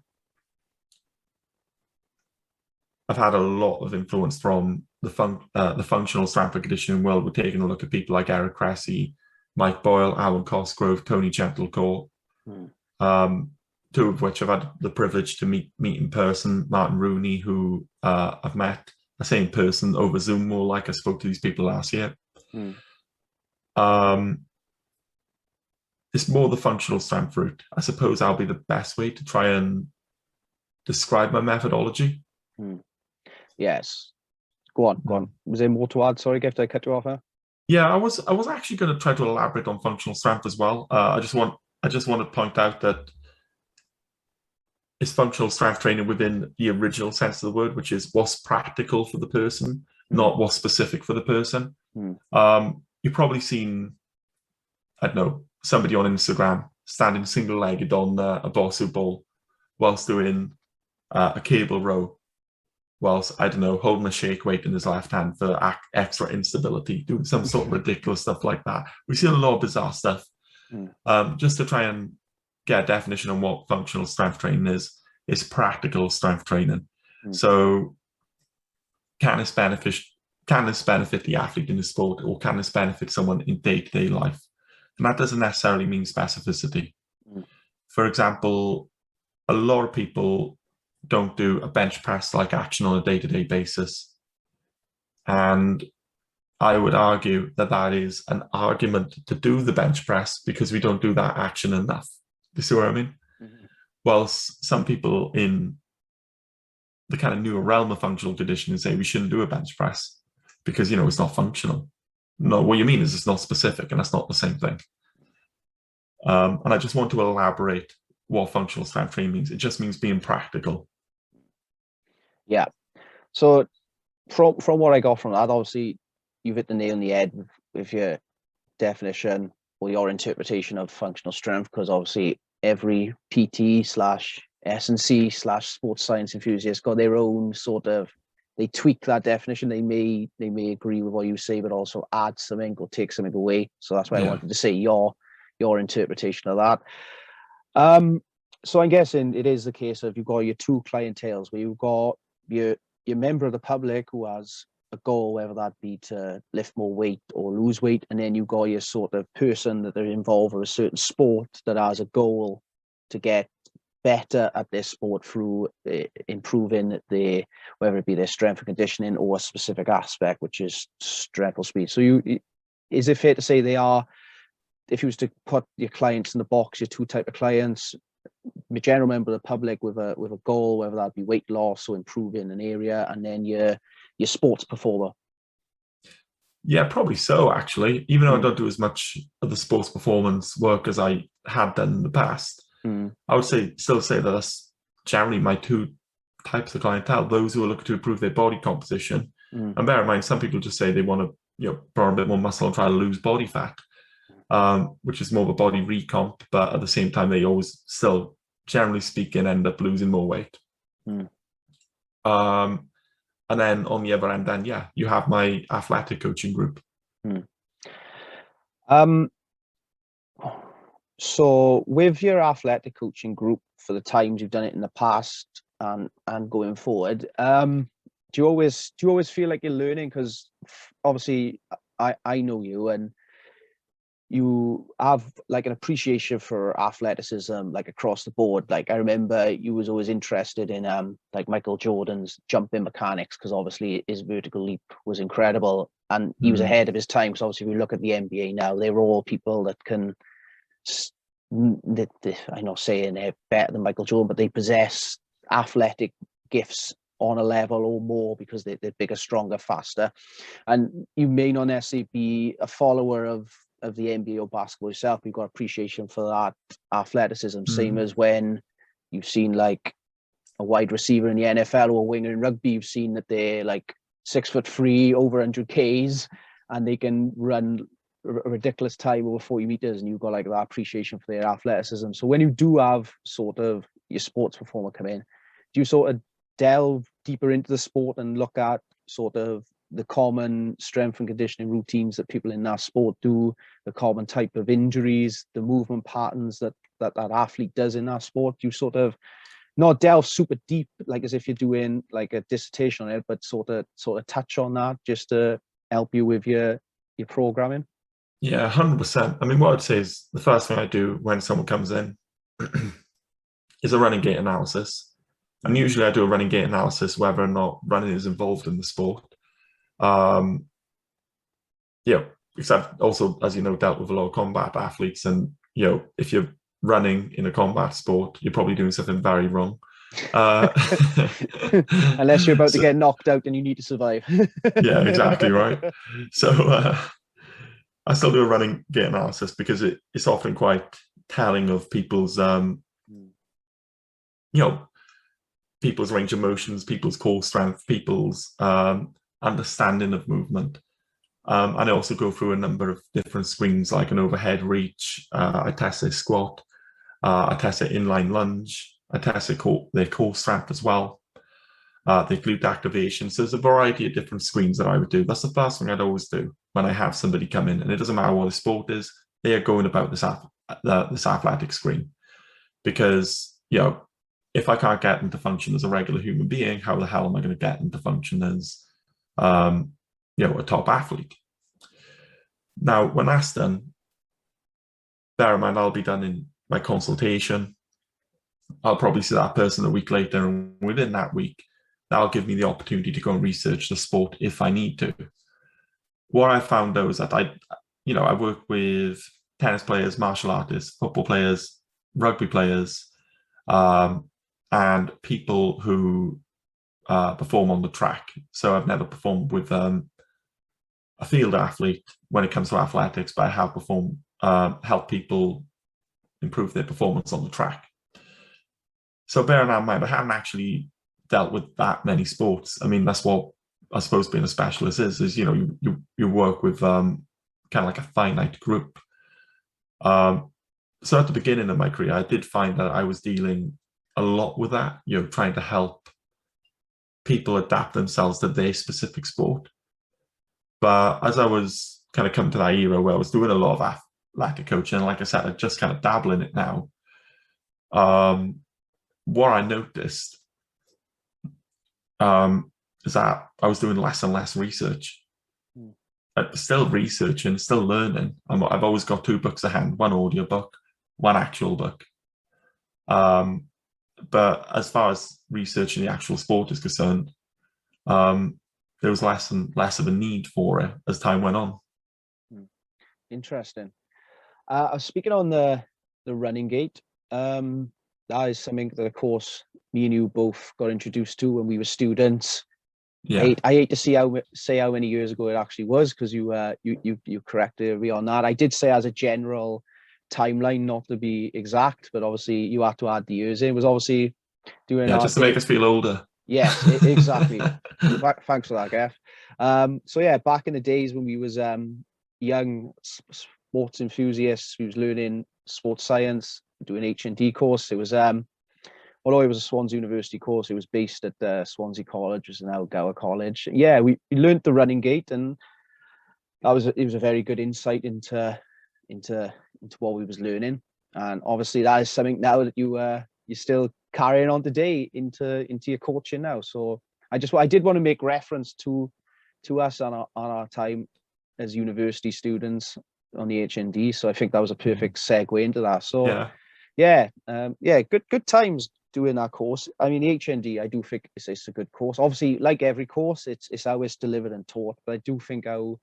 I've had a lot of influence from the functional strength and conditioning world. We're taking a look at people like Eric Cressy, Mike Boyle, Alan Cosgrove, Tony Gentlecore, two of which I've had the privilege to meet in person. Martin Rooney, who I've met, I say in person, over Zoom more like I spoke to these people last year. It's more the functional strength route. I suppose that'll be the best way to try and describe my methodology. Yes. Go on. Was there more to add? Sorry, Geff, did I cut you off there? Yeah, I was actually going to try to elaborate on functional strength as well. I just want to point out that it's functional strength training within the original sense of the word, which is what's practical for the person, not what's specific for the person. You've probably seen, I don't know, somebody on Instagram standing single-legged on a Bosu ball whilst doing a cable row, whilst, I don't know, holding a shake weight in his left hand for extra instability, doing some sort of ridiculous stuff like that. We've seen a lot of bizarre stuff. Just to try and get a definition on what functional strength training is practical strength training. So can this benefit the athlete in the sport, or can this benefit someone in day-to-day life? And that doesn't necessarily mean specificity. For example, a lot of people don't do a bench press like action on a day-to-day basis. And I would argue that is an argument to do the bench press because we don't do that action enough. You see what I mean? Whilst some people in the kind of newer realm of functional conditioning say we shouldn't do a bench press because, it's not functional. No, what you mean is it's not specific, and that's not the same thing. And I just want to elaborate what functional strength training means. It just means being practical. Yeah. So from what I got from that, obviously you've hit the nail on the head with your definition or your interpretation of functional strength, because obviously every PT slash S&C slash sports science enthusiast got their own sort of, they tweak that definition. They may agree with what you say, but also add something or take something away. So that's why I wanted to say your interpretation of that. So I'm guessing it is the case of you've got your two clienteles where you've got your member of the public who has a goal, whether that be to lift more weight or lose weight, and then you've got your sort of person that they're involved with a certain sport that has a goal to get better at their sport through improving whether it be their strength and conditioning or a specific aspect, which is strength or speed. So is it fair to say they are, if you was to put your clients in the box, your two type of clients, the general member of the public with a goal, whether that be weight loss or improving an area, and then your sports performer? Yeah, probably so, actually. Even though I don't do as much of the sports performance work as I had done in the past, I would still say that that's generally my two types of clientele: those who are looking to improve their body composition. And bear in mind, some people just say they want to put on a bit more muscle and try to lose body fat, which is more of a body recomp, but at the same time they always still, generally speaking, end up losing more weight. And then on the other end, then you have my athletic coaching group. So with your athletic coaching group, for the times you've done it in the past and going forward, do you always feel like you're learning? Because obviously I know you, and you have like an appreciation for athleticism, like across the board. Like I remember you was always interested in like Michael Jordan's jumping mechanics, because obviously his vertical leap was incredible, and he was ahead of his time. Because obviously, if you look at the NBA now, they're all people that can. I'm not saying they're better than Michael Jordan, but they possess athletic gifts on a level or more because they're bigger, stronger, faster. And you may not necessarily be a follower of the NBA or basketball yourself, but you've got appreciation for that athleticism. Same as when you've seen like a wide receiver in the NFL or a winger in rugby, you've seen that they're like 6'3", over 100 Ks, and they can run a ridiculous time over 40 meters, and you've got like that appreciation for their athleticism. So when you do have sort of your sports performer come in, do you sort of delve deeper into the sport and look at sort of the common strength and conditioning routines that people in that sport do, the common type of injuries, the movement patterns that athlete does in that sport? Do you sort of not delve super deep, like as if you're doing like a dissertation on it, but sort of touch on that just to help you with your programming? Yeah, 100%. I mean, what I'd say is the first thing I do when someone comes in is a running gait analysis. And usually I do a running gait analysis whether or not running is involved in the sport. Because I've also, as you know, dealt with a lot of combat athletes, and if you're running in a combat sport, you're probably doing something very wrong. Unless you're about to get knocked out and you need to survive. Yeah, exactly right. So I still do a running gait analysis because it's often quite telling of people's people's range of motions, people's core strength, people's understanding of movement. And I also go through a number of different screens, like an overhead reach. I test their squat. I test their inline lunge. I test their core strength as well. Their glute activation. So there's a variety of different screens that I would do. That's the first thing I'd always do when I have somebody come in, and it doesn't matter what the sport is. They are going about this athletic screen, because if I can't get them to function as a regular human being, how the hell am I going to get them to function as a top athlete? Now, when that's done, bear in mind, I'll be done in my consultation. I'll probably see that person a week later, and within that week, that'll give me the opportunity to go and research the sport if I need to. What I found, though, is that I work with tennis players, martial artists, football players, rugby players, and people who perform on the track. So I've never performed with a field athlete when it comes to athletics, but I have helped people improve their performance on the track. So bearing that in mind, I haven't actually dealt with that many sports. I mean, that's what I suppose being a specialist is you work with kind of like a finite group. So at the beginning of my career, I did find that I was dealing a lot with that, trying to help people adapt themselves to their specific sport. But as I was kind of coming to that era where I was doing a lot of athletic coaching, like I said, I just kind of dabble in it now. What I noticed is that I was doing less and less research. Still researching, still learning. I've always got 2 books a hand, one audio book, one actual book. But as far as researching the actual sport is concerned, there was less and less of a need for it as time went on. Interesting. I was speaking on the running gait. That is something that, of course, me and you both got introduced to when we were students. Yeah. I hate to say how many years ago it actually was, because you corrected me on that. I did say as a general timeline, not to be exact, but obviously you had to add the years in. It was obviously doing just to make us feel older. Yes, exactly. Thanks for that, Geff. So yeah, back in the days when we was young sports enthusiasts, we was learning sports science, doing isHND course. It was although it was a Swansea University course, it was based at Swansea College, which is now Gower College. Yeah, we learned the running gait, and it was a very good insight into what we was learning. And obviously that is something now that you're still carrying on today into your coaching now. So I did want to make reference to us on our time as university students on the isHND. So I think that was a perfect segue into that. So yeah, good times doing that course. I mean, the isHND, I do think it's a good course. Obviously, like every course, it's how it's delivered and taught. But I do think how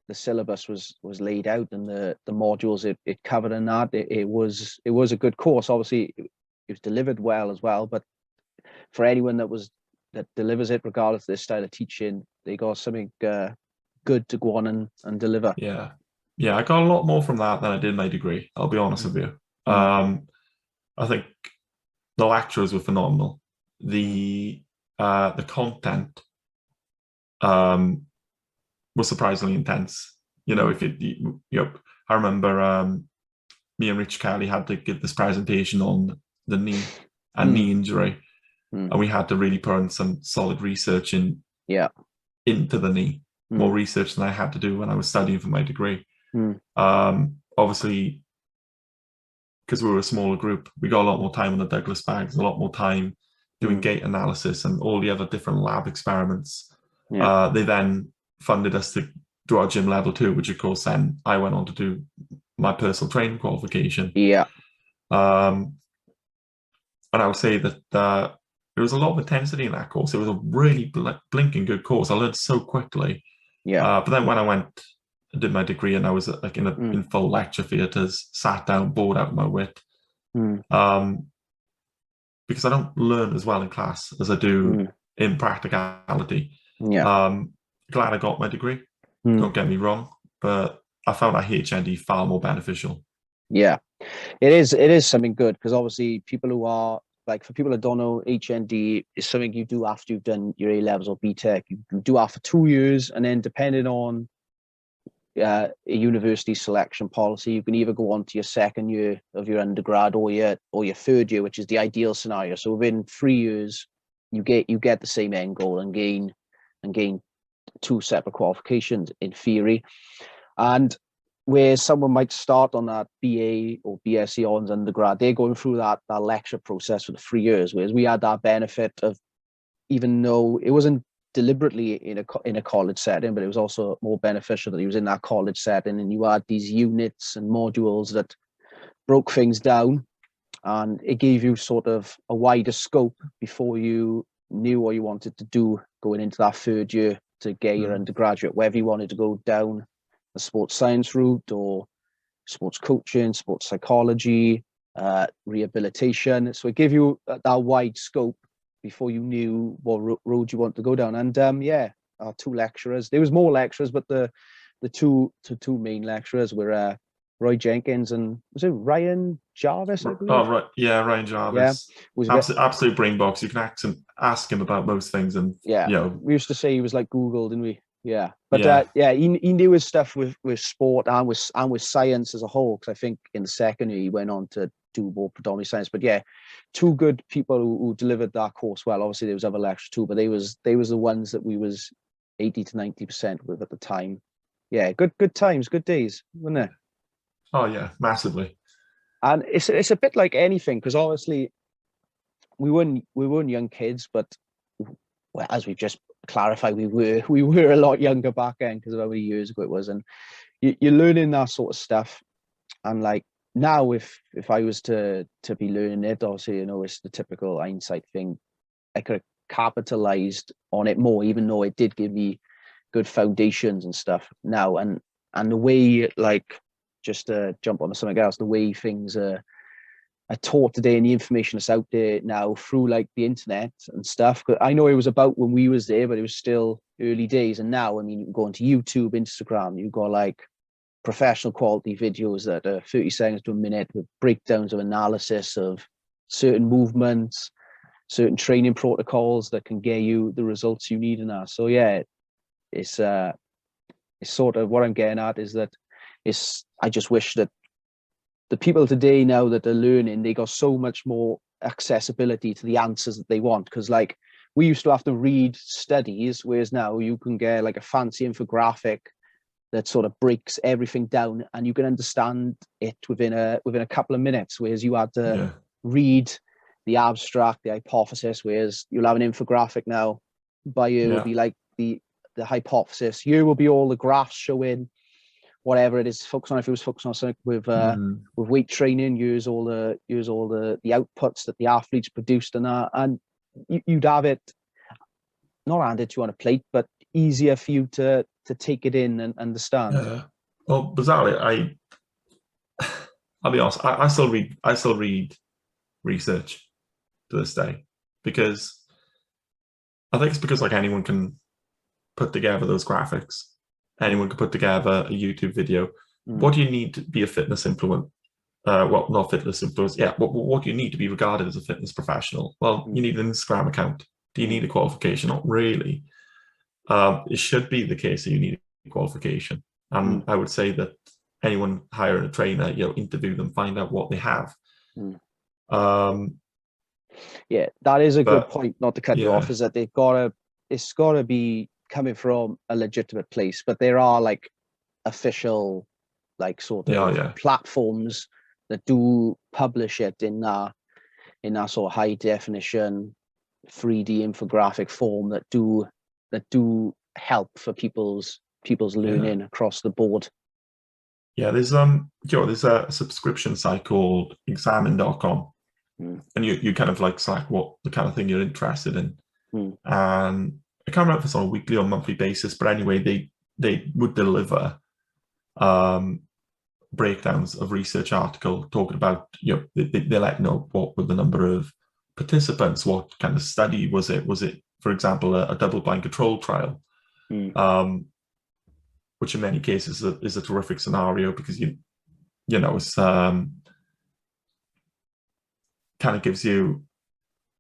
the syllabus was laid out and the modules it covered in that, it was a good course. Obviously, it was delivered well as well. But for anyone that delivers it, regardless of their style of teaching, they got something good to go on and deliver. Yeah, I got a lot more from that than I did my degree. I'll be honest with you. I think the lecturers were phenomenal. The content was surprisingly intense. If I remember me and Rich Kelly had to give this presentation on the knee and knee injury, and we had to really put in some solid research into the knee, more research than I had to do when I was studying for my degree. Obviously, because we were a smaller group, we got a lot more time on the Douglas bags, a lot more time doing gait analysis and all the other different lab experiments. They then funded us to do our gym level 2, which of course then I went on to do my personal training qualification. And I would say that there was a lot of intensity in that course. It was a really blinking good course. I learned so quickly. But then when I went and did my degree, and I was like in full lecture theatres, sat down, bored out of my wit, because I don't learn as well in class as I do in practicality. Glad I got my degree. Don't get me wrong, but I found that isHND far more beneficial. Yeah, it is something good, because obviously people who are, like, for people that don't know, isHND is something you do after you've done your A levels or BTEC. You do after 2 years, and then depending on a university selection policy, you can either go on to your second year of your undergrad or your third year, which is the ideal scenario. So within 3 years, you get the same end goal and gain 2 separate qualifications in theory. And where someone might start on that BA or BSc Honours undergrad, they're going through that lecture process for the 3 years, whereas we had that benefit of, even though it wasn't deliberately in a college setting, but it was also more beneficial that he was in that college setting, and you had these units and modules that broke things down, and it gave you sort of a wider scope before you knew what you wanted to do going into that third year to get your undergraduate, whether you wanted to go down the sports science route or sports coaching, sports psychology, rehabilitation. So it gave you that wide scope before you knew what road you want to go down. And our two lecturers. There was more lecturers, but the two main lecturers were Roy Jenkins and was it Ryan Jarvis, I believe? Oh, right. Yeah, Ryan Jarvis. Yeah. Was Absolute brain box. You can ask him about most things. And, yeah, you know, we used to say he was like Google, didn't we? Yeah. But yeah. he knew his stuff with sport and with science as a whole. Because I think in the second year he went on to do more predominantly science. But yeah, two good people who delivered that course well. Obviously there was other lecturers too, but they was the ones that we was 80 to 90% with at the time. Yeah, good times, good days, wasn't it? Oh yeah, massively. And it's a bit like anything, because obviously we weren't young kids, but well, as we've just clarified, we were a lot younger back then because of how many years ago it was, and you're learning that sort of stuff. And like now, if I was to be learning it, obviously, you know, it's the typical hindsight thing. I could have capitalized on it more, even though it did give me good foundations and stuff now. And the way, like, just to jump onto something else, the way things are taught today and the information that's out there now through like the internet and stuff. I know it was about when we was there, but it was still early days. And now, I mean, you can go into YouTube, Instagram, you've got like professional quality videos that are 30 seconds to a minute with breakdowns of analysis of certain movements, certain training protocols that can get you the results you need in that. So yeah, it's sort of what I'm getting at is that I just wish that the people today now that are learning, they got so much more accessibility to the answers that they want. Because like we used to have to read studies, whereas now you can get like a fancy infographic that sort of breaks everything down and you can understand it within a couple of minutes, whereas you had to read the abstract, the hypothesis, whereas you'll have an infographic now. By you will be like the hypothesis. Here will be all the graphs showing whatever it is focused on. If it was focused on something with weight training, use all the outputs that the athletes produced and that, and you'd have it not handed to you on a plate, but easier for you to take it in and understand. Yeah. Well, bizarrely, I'll be honest. I still read research to this day, because I think it's because like anyone can put together those graphics. Anyone can put together a YouTube video. What do you need to be a fitness influencer? Well, not fitness influencer. Yeah. What do you need to be regarded as a fitness professional? Well, you need an Instagram account. Do you need a qualification? Not really. It should be the case that you need a qualification. And I would say that anyone hiring a trainer, interview them, find out what they have. Yeah, that is a good point, not to cut you off, is that it's gotta be coming from a legitimate place, but there are like official like sort of platforms that do publish it in that sort of high definition 3D infographic form that do help for people's learning across the board. Yeah, there's there's a subscription site called examine.com, and you kind of like select what the kind of thing you're interested in, and I can't remember if it's on a weekly or monthly basis, but anyway, they would deliver breakdowns of research article talking about, they let know what were the number of participants, what kind of study was it, for example, a double-blind control trial, which in many cases is a terrific scenario, because it's kind of gives you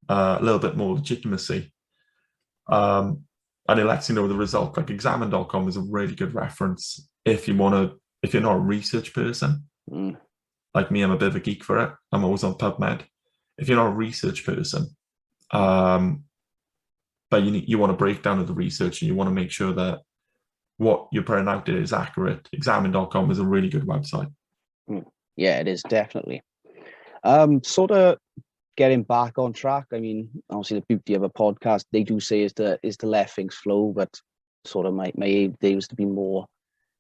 a little bit more legitimacy. And it lets you know the result. Like examine.com is a really good reference if you're not a research person. Like me, I'm a bit of a geek for it. I'm always on PubMed. If you're not a research person, but you want a breakdown of the research and you want to make sure that what you're putting out there is accurate, examine.com is a really good website. Yeah, it is, definitely. Sort of getting back on track. I mean, obviously the beauty of a podcast, they do say, is to let things flow, but sort of my aim today was to be more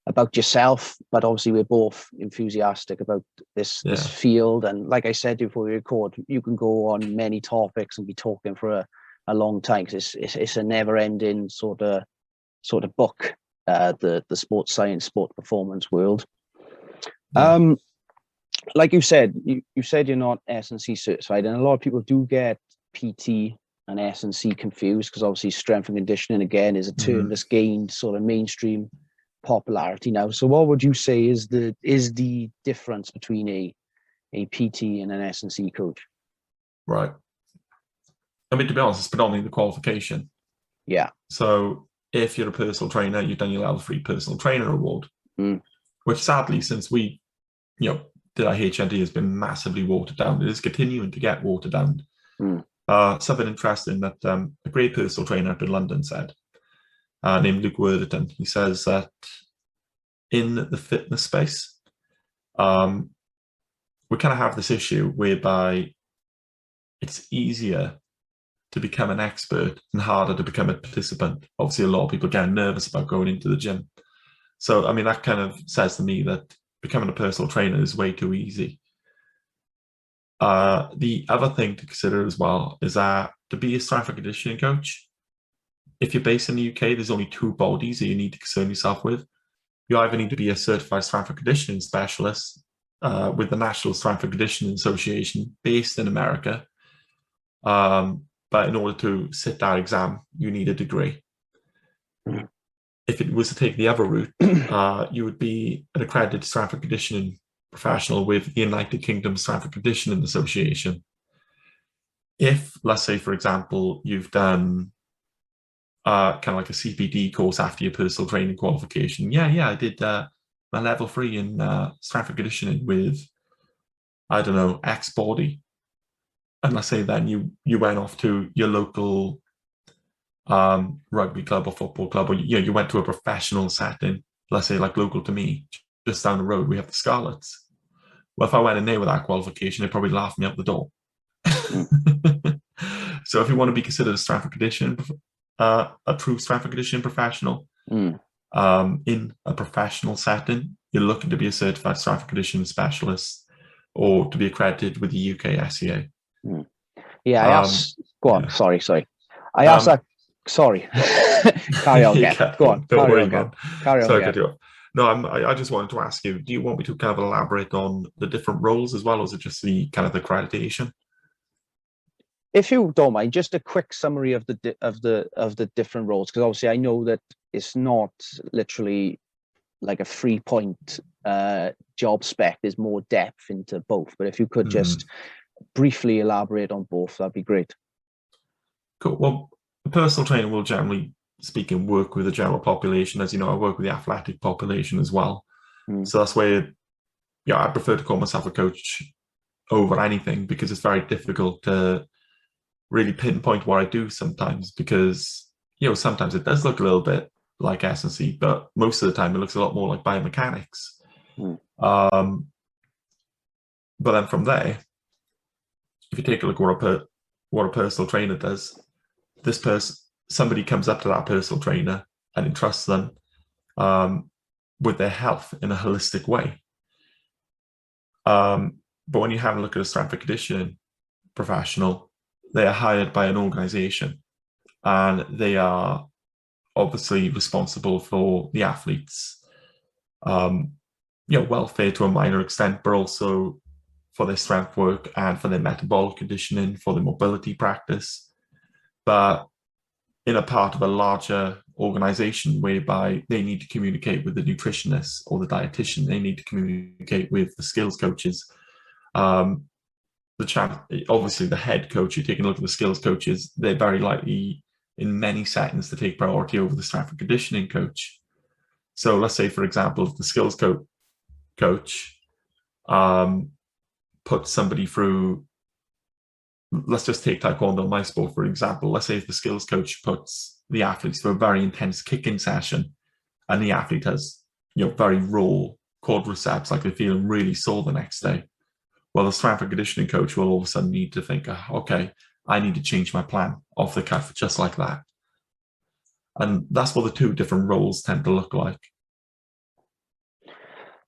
about yourself. But obviously we're both enthusiastic about this field, and like I said before we record, you can go on many topics and be talking for a long time, because it's a never-ending sort of book, the sports science, sport performance world. Like you said, you said you're not S&C certified, and a lot of people do get PT and S&C confused, because obviously strength and conditioning again is a term that's gained sort of mainstream popularity now. So what would you say is the difference between a PT and an S&C coach? Right. I mean, to be honest, it's predominantly the qualification. Yeah. So if you're a personal trainer, you've done your level 3 personal trainer award, which sadly, since we, did our isHND, has been massively watered down. It is continuing to get watered down. Something interesting that a great personal trainer up in London said, named Luke Worthington. He says that in the fitness space, we kind of have this issue whereby it's easier to become an expert and harder to become a participant. Obviously, a lot of people get nervous about going into the gym. So, I mean, that kind of says to me that becoming a personal trainer is way too easy. The other thing to consider as well is that to be a strength and conditioning coach, if you're based in the UK, there's only 2 bodies that you need to concern yourself with. You either need to be a certified strength and conditioning specialist with the National Strength and Conditioning Association based in America. But in order to sit that exam, you need a degree. If it was to take the other route, you would be an accredited strength and conditioning professional with the United Kingdom Strength and Conditioning Association. If, let's say, for example, you've done kind of like a CPD course after your personal training qualification. Yeah, I did my level 3 in strength and conditioning with, I don't know, X body. And let's say then you went off to your local rugby club or football club, or you went to a professional setting, let's say like local to me, just down the road, we have the Scarlets. Well, if I went in there with that qualification, they'd probably laugh me out the door. So if you want to be considered a strength and conditioning, a true strength and conditioning professional in a professional setting, you're looking to be a certified strength and conditioning specialist or to be accredited with the UK SEA. Yeah, I asked. Go on. Yeah. Sorry. I asked that. Sorry. Carry on, Geth. Go on. Don't worry, man. Carry on. Sorry, no, I just wanted to ask you, do you want me to kind of elaborate on the different roles as well, or is it just the kind of accreditation? If you don't mind, just a quick summary of the different roles, because obviously I know that it's not literally like a 3-point job spec. There's more depth into both, but if you could just briefly elaborate on both, that'd be great. Cool. Well, a personal trainer will generally speaking work with the general population. As you know, I work with the athletic population as well. So that's where, I prefer to call myself a coach over anything, because it's very difficult to really pinpoint what I do sometimes, because, sometimes it does look a little bit like S&C, but most of the time it looks a lot more like biomechanics. But then from there, if you take a look at what a personal trainer does, somebody comes up to that personal trainer and entrusts them with their health in a holistic way. But when you have a look at a strength and conditioning professional, they are hired by an organization, and they are obviously responsible for the athletes' welfare to a minor extent, but also for their strength work and for their metabolic conditioning, for their mobility practice. But in a part of a larger organization whereby they need to communicate with the nutritionist or the dietitian, they need to communicate with the skills coaches. Obviously the head coach, you're taking a look at the skills coaches, they're very likely in many settings to take priority over the strength and conditioning coach. So let's say, for example, if the skills coach puts somebody through, let's just take Taekwondo, my sport, for example. Let's say if the skills coach puts the athletes through a very intense kicking session and the athlete has, very raw quadriceps, like they're feeling really sore the next day. Well, the strength and conditioning coach will all of a sudden need to think, okay, I need to change my plan off the cuff, just like that. And that's what the 2 different roles tend to look like.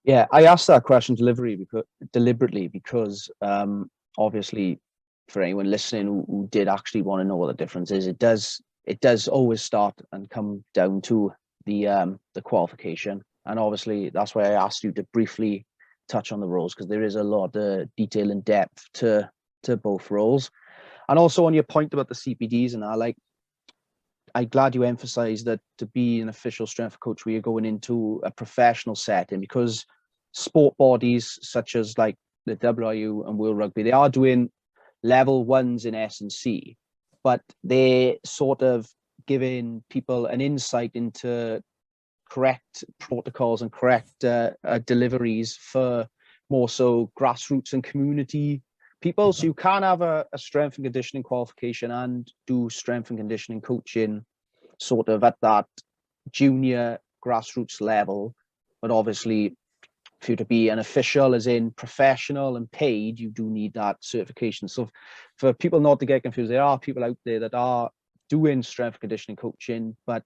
Yeah, I asked that question deliberately because obviously for anyone listening who did actually want to know what the difference is, it does always start and come down to the qualification. And obviously that's why I asked you to briefly touch on the roles, because there is a lot of detail and depth to both roles. And also on your point about the CPDs and I'm glad you emphasized that to be an official strength coach where you're going into a professional setting, because sport bodies such as like the WRU and World Rugby, they are doing level 1s in S&C, but they're sort of giving people an insight into correct protocols and correct deliveries for more so grassroots and community people. So you can have a strength and conditioning qualification and do strength and conditioning coaching sort of at that junior grassroots level. But obviously, for you to be an official, as in professional and paid, you do need that certification. So for people not to get confused, there are people out there that are doing strength and conditioning coaching, but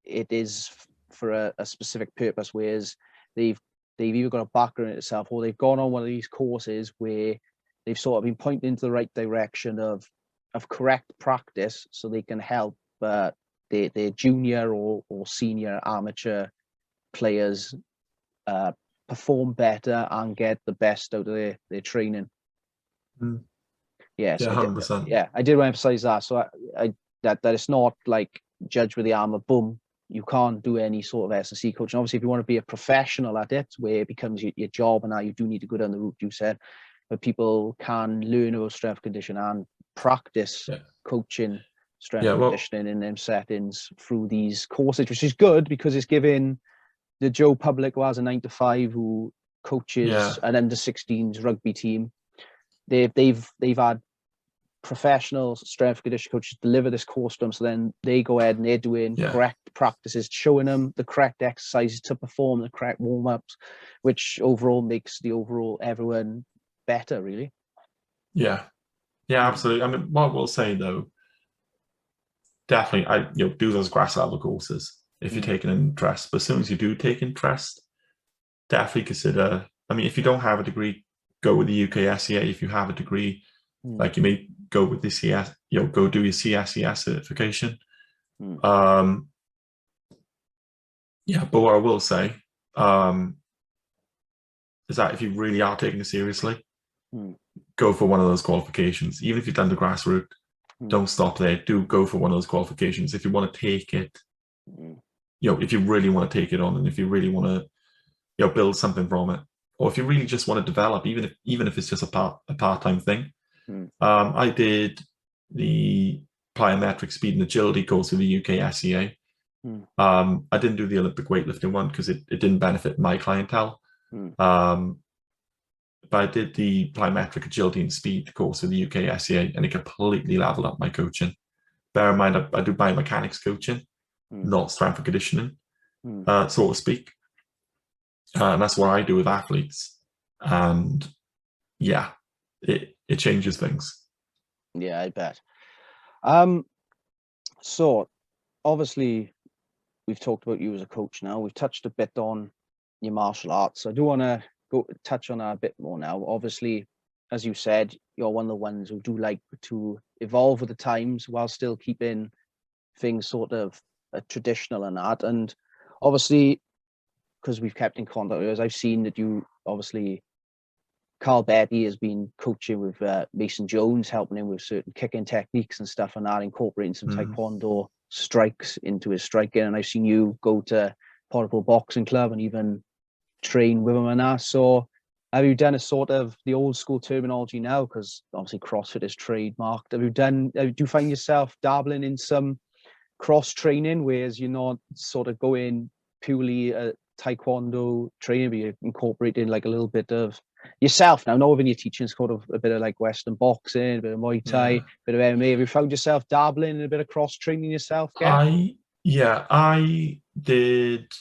it is for a specific purpose, whereas they've either got a background in itself or they've gone on one of these courses where they've sort of been pointed into the right direction of correct practice, so they can help their junior or senior amateur players perform better and get the best out of their training. Yeah, 100%. I did want to emphasize that. So that it's not like judge with the armor, boom, you can't do any sort of S&C coaching. Obviously, if you want to be a professional at it, where it becomes your job, and now you do need to go down the route you said, but people can learn about strength conditioning and practice coaching strength conditioning in them settings through these courses, which is good because it's giving the Joe public who has a 9-to-5 who coaches an under-16s rugby team. They've had professional strength conditioning coaches deliver this course to them, so then they go ahead and they're doing correct practices, showing them the correct exercises to perform, the correct warm-ups, which overall makes the overall everyone better, really. Yeah, absolutely. I mean, what we'll say though, definitely, do those grass level courses if you're taking an interest. But as soon as you do take interest, definitely consider. I mean, if you don't have a degree, go with the UK SEA. If you have a degree, like you may go with the CS, go do your CSES certification. But what I will say is that if you really are taking it seriously, go for one of those qualifications. Even if you've done the grass route, don't stop there. Do go for one of those qualifications if you want to take it. If you really want to take it on, and if you really want to, build something from it, or if you really just want to develop, even if it's just a part-time thing. I did the plyometric speed and agility course with the UK SEA. I didn't do the Olympic weightlifting one because it didn't benefit my clientele. But I did the plyometric agility and speed course with the UK SEA, and it completely leveled up my coaching. Bear in mind, I do biomechanics coaching, not strength and conditioning, so to speak. And that's what I do with athletes. And it changes things. Yeah, I bet. So obviously we've talked about you as a coach now. We've touched a bit on your martial arts. So I do want to touch on that a bit more now. Obviously, as you said, you're one of the ones who do like to evolve with the times while still keeping things sort of traditional and that. And obviously, because we've kept in contact with us, I've seen that you obviously, Carl Betty has been coaching with Mason Jones, helping him with certain kicking techniques and stuff, and that, incorporating some Taekwondo strikes into his striking. And I've seen you go to Portable Boxing Club and even train with him and that. So have you done a sort of the old school terminology now? Because obviously CrossFit is trademarked. Do you find yourself dabbling in some cross training, whereas you're not sort of going purely Taekwondo training, but you're incorporating like a little bit of yourself now? Not even your teaching, it's kind of a bit of like Western boxing, a bit of Muay Thai, a bit of MMA. Have you found yourself dabbling in a bit of cross training yourself, Geth? I did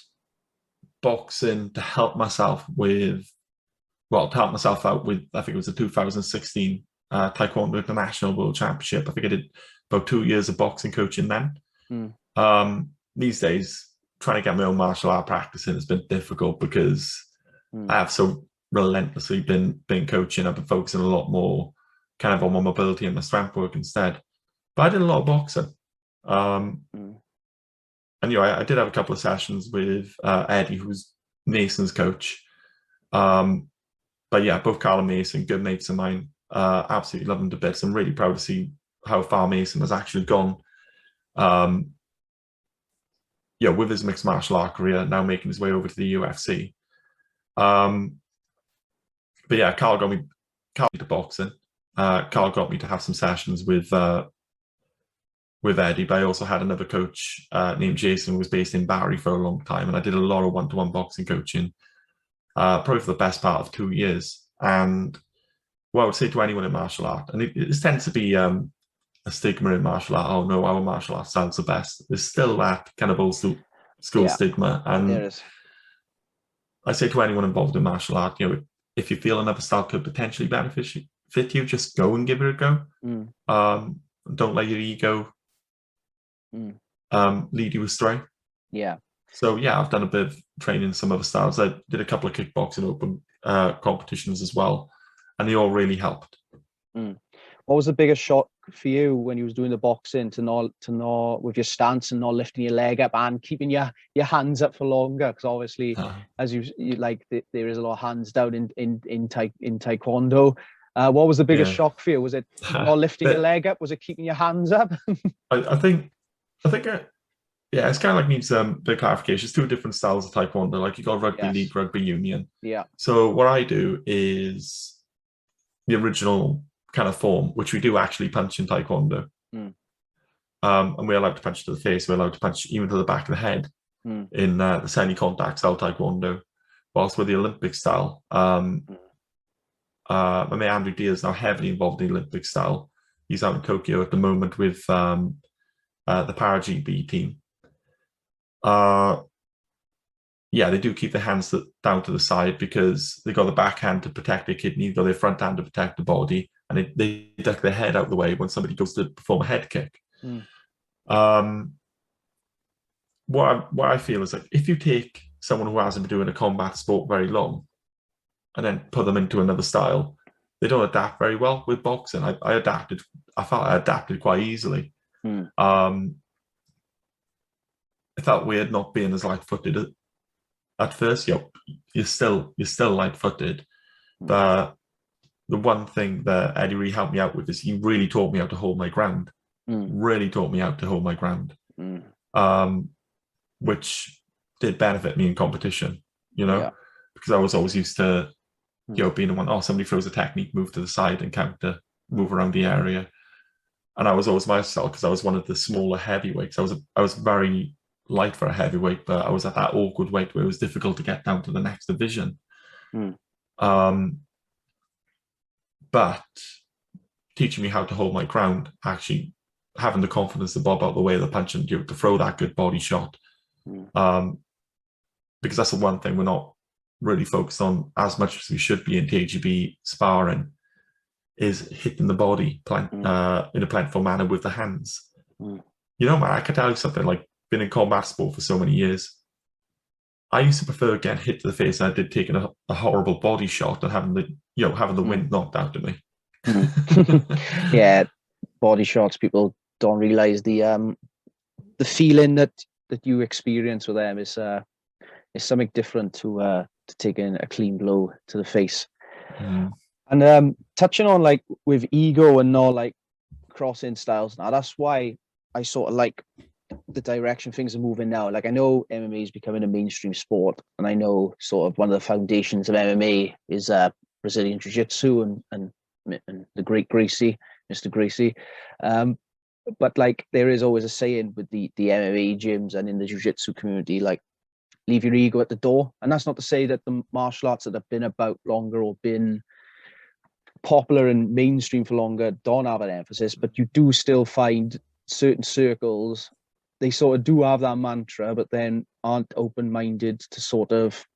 boxing to help myself out with, I think it was the 2016 Taekwondo International World Championship. I think I did about 2 years of boxing coaching then. These days, trying to get my own martial art practice in has been difficult because I have so relentlessly been coaching. I've been focusing a lot more kind of on my mobility and my strength work instead. But I did a lot of boxing. And I did have a couple of sessions with Eddie, who's Mason's coach. But both Carl and Mason, good mates of mine. Absolutely love them to bits. I'm really proud to see how far Mason has actually gone. With his mixed martial art career, now making his way over to the UFC. But yeah, Carl got me to boxing. Carl got me to have some sessions with Eddie, but I also had another coach named Jason, who was based in Barry for a long time, and I did a lot of one-to-one boxing coaching, probably for the best part of 2 years. And what I would say to anyone in martial art, and it tends to be a stigma in martial art. Oh no, our martial art style's the best. There's still that kind of old school stigma, and I say to anyone involved in martial art, if you feel another style could potentially fit you, just go and give it a go. Don't let your ego lead you astray. Yeah. So yeah, I've done a bit of training in some other styles. I did a couple of kickboxing open competitions as well, and they all really helped. What was the biggest shock for you when you was doing the boxing to not with your stance and not lifting your leg up and keeping your hands up for longer? Because obviously, as you like, there is a lot of hands down in Taekwondo. What was the biggest shock for you? Was it not lifting your leg up? Was it keeping your hands up? I think it's kind of like needs big clarification. It's two different styles of Taekwondo. Like you got rugby league, rugby union. Yeah. So what I do is the original kind of form, which we do actually punch in Taekwondo. And we're allowed to punch to the face. We're allowed to punch even to the back of the head in the semi-contact style Taekwondo. Whilst with the Olympic style, my mate Andrew Deere is now heavily involved in the Olympic style. He's out in Tokyo at the moment with the Para GB team. They do keep their hands down to the side because they got the backhand to protect their kidney, they got their front hand to protect the body, and they duck their head out the way when somebody goes to perform a head kick. What I feel is like if you take someone who hasn't been doing a combat sport very long and then put them into another style, they don't adapt very well with boxing. I felt I adapted quite easily. I felt weird not being as light-footed at first. You're still light-footed, but the one thing that Eddie really helped me out with is he really taught me how to hold my ground. Really taught me how to hold my ground, which did benefit me in competition. Because I was always used to being the one. Somebody throws a technique, move to the side and counter, move around the area, and I was always myself because I was one of the smaller heavyweights. I was very light for a heavyweight, but I was at that awkward weight where it was difficult to get down to the next division. But teaching me how to hold my ground, actually having the confidence to bob out the way of the punch and to throw that good body shot, because that's the one thing we're not really focused on as much as we should be in TGB sparring, is hitting the body in a plentiful manner with the hands. Man, I can tell you something, like been in combat sport for so many years, I used to prefer getting hit to the face than I did taking a horrible body shot and having the wind knocked out of me. Yeah, body shots, people don't realize the feeling that you experience with them is something different to taking a clean blow to the face. And touching on like with ego and not like crossing styles, now that's why I sort of like the direction things are moving now. Like I know MMA is becoming a mainstream sport, and I know sort of one of the foundations of MMA is Brazilian Jiu-Jitsu and the great Gracie, Mr. Gracie. But like there is always a saying with the MMA gyms and in the Jiu-Jitsu community, like leave your ego at the door. And that's not to say that the martial arts that have been about longer or been popular and mainstream for longer don't have an emphasis, but you do still find certain circles, they sort of do have that mantra, but then aren't open-minded to sort of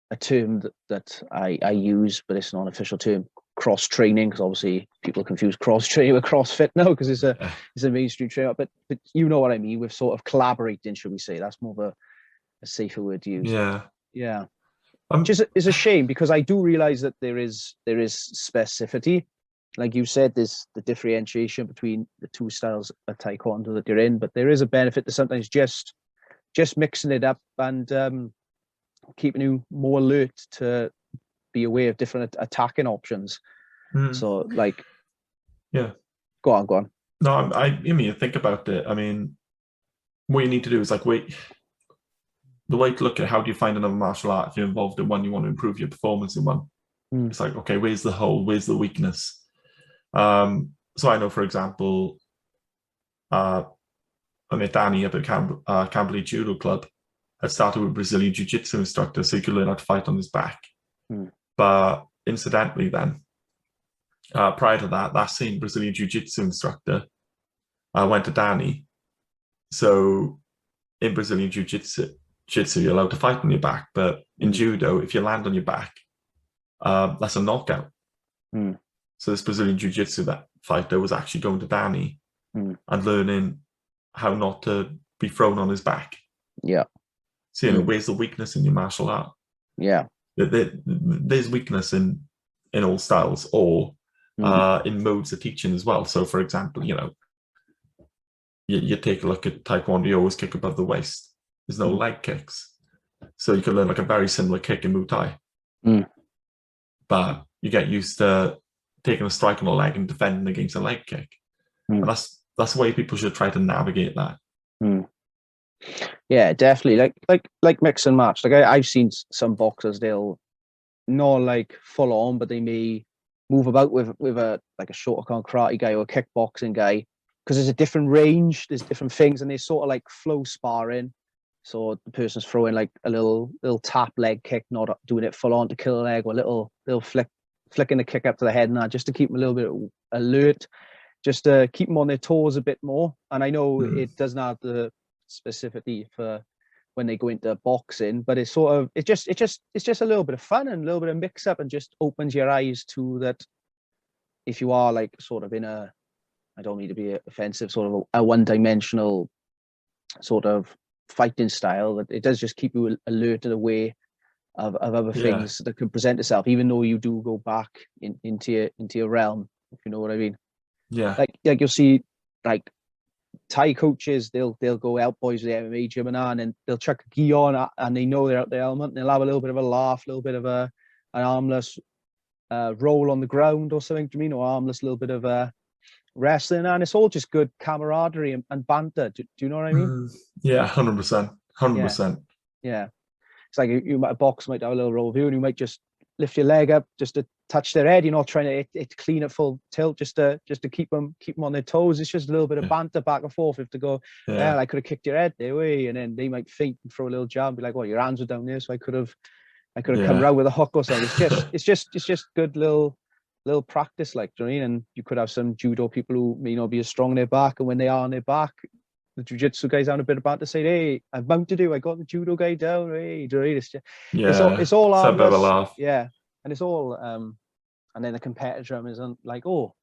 a term that I use, but it's not an official term, cross-training, because obviously people confuse cross-training with CrossFit now because it's a mainstream trainer, but you know what I mean, with sort of collaborating, should we say. That's more of a safer word to use. Yeah. Which is a shame, because I do realize that there is specificity. Like you said, there's the differentiation between the two styles of Taekwondo that you're in, but there is a benefit to sometimes just mixing it up and keeping you more alert to be aware of different attacking options. So like, go on. No, I mean, think about it. I mean, what you need to do is like the way to look at how do you find another martial art if you're involved in one, you want to improve your performance in one. Mm. It's like, okay, where's the hole? Where's the weakness? So I know, for example, I met Danny up at Camberley Judo Club. I started with Brazilian Jiu-Jitsu instructor, so he could learn how to fight on his back. Mm. But incidentally, then prior to that, that same Brazilian Jiu-Jitsu instructor went to Danny. So in Brazilian Jiu-Jitsu, you're allowed to fight on your back, but in judo, if you land on your back, that's a knockout. Mm. So this Brazilian Jiu-Jitsu that fighter was actually going to Danny and learning how not to be thrown on his back. Yeah. So, you know, where's the weakness in your martial art? Yeah. There's weakness in all styles or in modes of teaching as well. So, for example, you know, you take a look at Taekwondo, you always kick above the waist. There's no leg kicks. So you can learn like a very similar kick in Muay Thai. But you get used to taking a strike on a leg and defending against a leg kick. And that's the way people should try to navigate that. Yeah, definitely. Like mix and match. Like I've seen some boxers, they'll not like full on, but they may move about with a like a Shotokan karate guy or a kickboxing guy, because there's a different range, there's different things, and they sort of like flow sparring. So the person's throwing like a little tap leg kick, not doing it full on to kill a leg, or a little flicking the kick up to the head and that, just to keep them a little bit alert, just to keep them on their toes a bit more. And I know it doesn't have the specificity for when they go into boxing, but it's sort of it's just a little bit of fun and a little bit of mix up, and just opens your eyes to that. If you are like sort of in a, I don't need to be offensive, sort of a one-dimensional sort of fighting style, that it does just keep you alert and aware of other things that can present itself, even though you do go back into your realm, if you know what I mean. Yeah. Like you'll see like Thai coaches, they'll go out boys with the MMA gym and then they'll chuck a gi on and they know they're out their element, and they'll have a little bit of a laugh, a little bit of an armless roll on the ground or something, do you mean, or armless little bit of wrestling, and it's all just good camaraderie and banter. Do you know what I mean? Yeah, 100%. Yeah. It's like you might, a box might have a little roll view, and you might just lift your leg up just to touch their head. You're not trying to clean it full tilt, just to keep them on their toes. It's just a little bit of banter back and forth. If to go, well, I could have kicked your head there way, and then they might feint and throw a little jab, and be like, well, your hands were down there, so I could have come around with a hook or something. It's just good little practice, like, do you know what I mean? And you could have some judo people who may not be as strong on their back, and when they are on their back, the jiu-jitsu guys having a bit of banter, say, hey, I've mounted you, I got the judo guy down, hey, do you know what I mean? It's all harmless. Laugh. Yeah. And it's all and then the competitor is like, oh,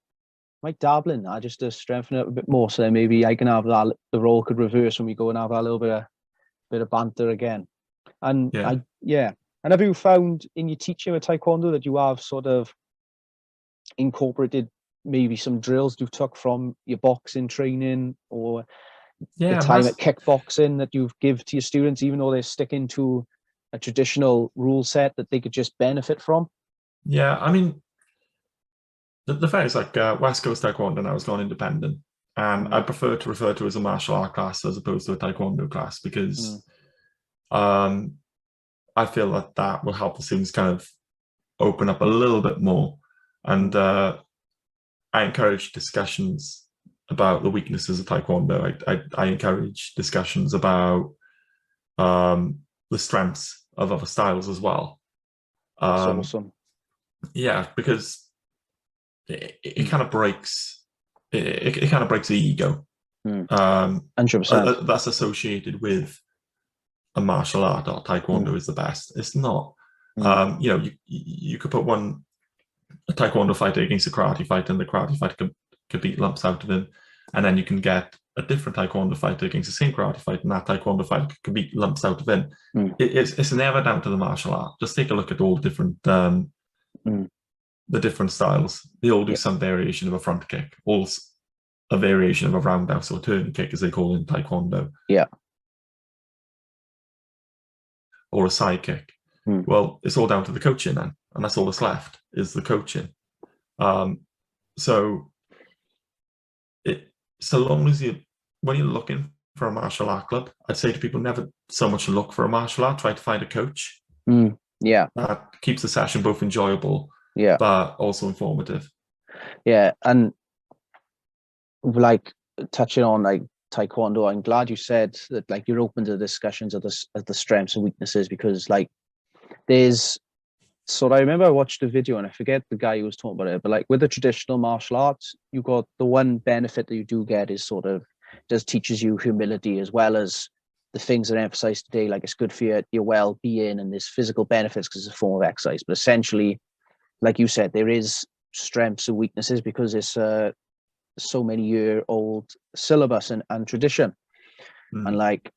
might dabble in that just to strengthen it a bit more, so then maybe I can have that, the role could reverse when we go and have a little bit of banter again. And and have you found in your teaching with Taekwondo that you have sort of incorporated maybe some drills you took from your boxing training, or the time at kickboxing that you've give to your students, even though they're sticking to a traditional rule set that they could just benefit from? Yeah, I mean, the fact is, like, West Coast Taekwondo now has gone independent, and I prefer to refer to it as a martial art class as opposed to a Taekwondo class, because I feel that will help the students kind of open up a little bit more. And I encourage discussions about the weaknesses of Taekwondo. I encourage discussions about the strengths of other styles as well. That's awesome. Yeah, because it kind of breaks it kind of breaks the ego 100%. that's associated with a martial art, or Taekwondo is the best. It's not. You know, you could put a Taekwondo fighter against a karate fighter, and the karate fighter could beat lumps out of him, and then you can get a different Taekwondo fighter against the same karate fighter, and that Taekwondo fighter could beat lumps out of him. It's never down to the martial art. Just take a look at all different the different styles. They all do some variation of a front kick, all a variation of a roundhouse or turn kick, as they call it in Taekwondo. Yeah. Or a side kick. Well, it's all down to the coaching then, and that's all that's left is the coaching. So so long as when you're looking for a martial art club, I'd say to people, never so much look for a martial art, try to find a coach. Yeah. That keeps the session both enjoyable, Yeah. but also informative. Yeah. And like touching on like Taekwondo, I'm glad you said that like you're open to discussions of the strengths and weaknesses, because like there's so I remember I watched a video and I forget the guy who was talking about it, but like with the traditional martial arts, you got the one benefit that you do get is sort of just teaches you humility, as well as the things that are emphasized today, like it's good for your well-being and there's physical benefits because it's a form of exercise. But essentially, like you said, there is strengths and weaknesses because it's a so many year old syllabus and tradition. And like,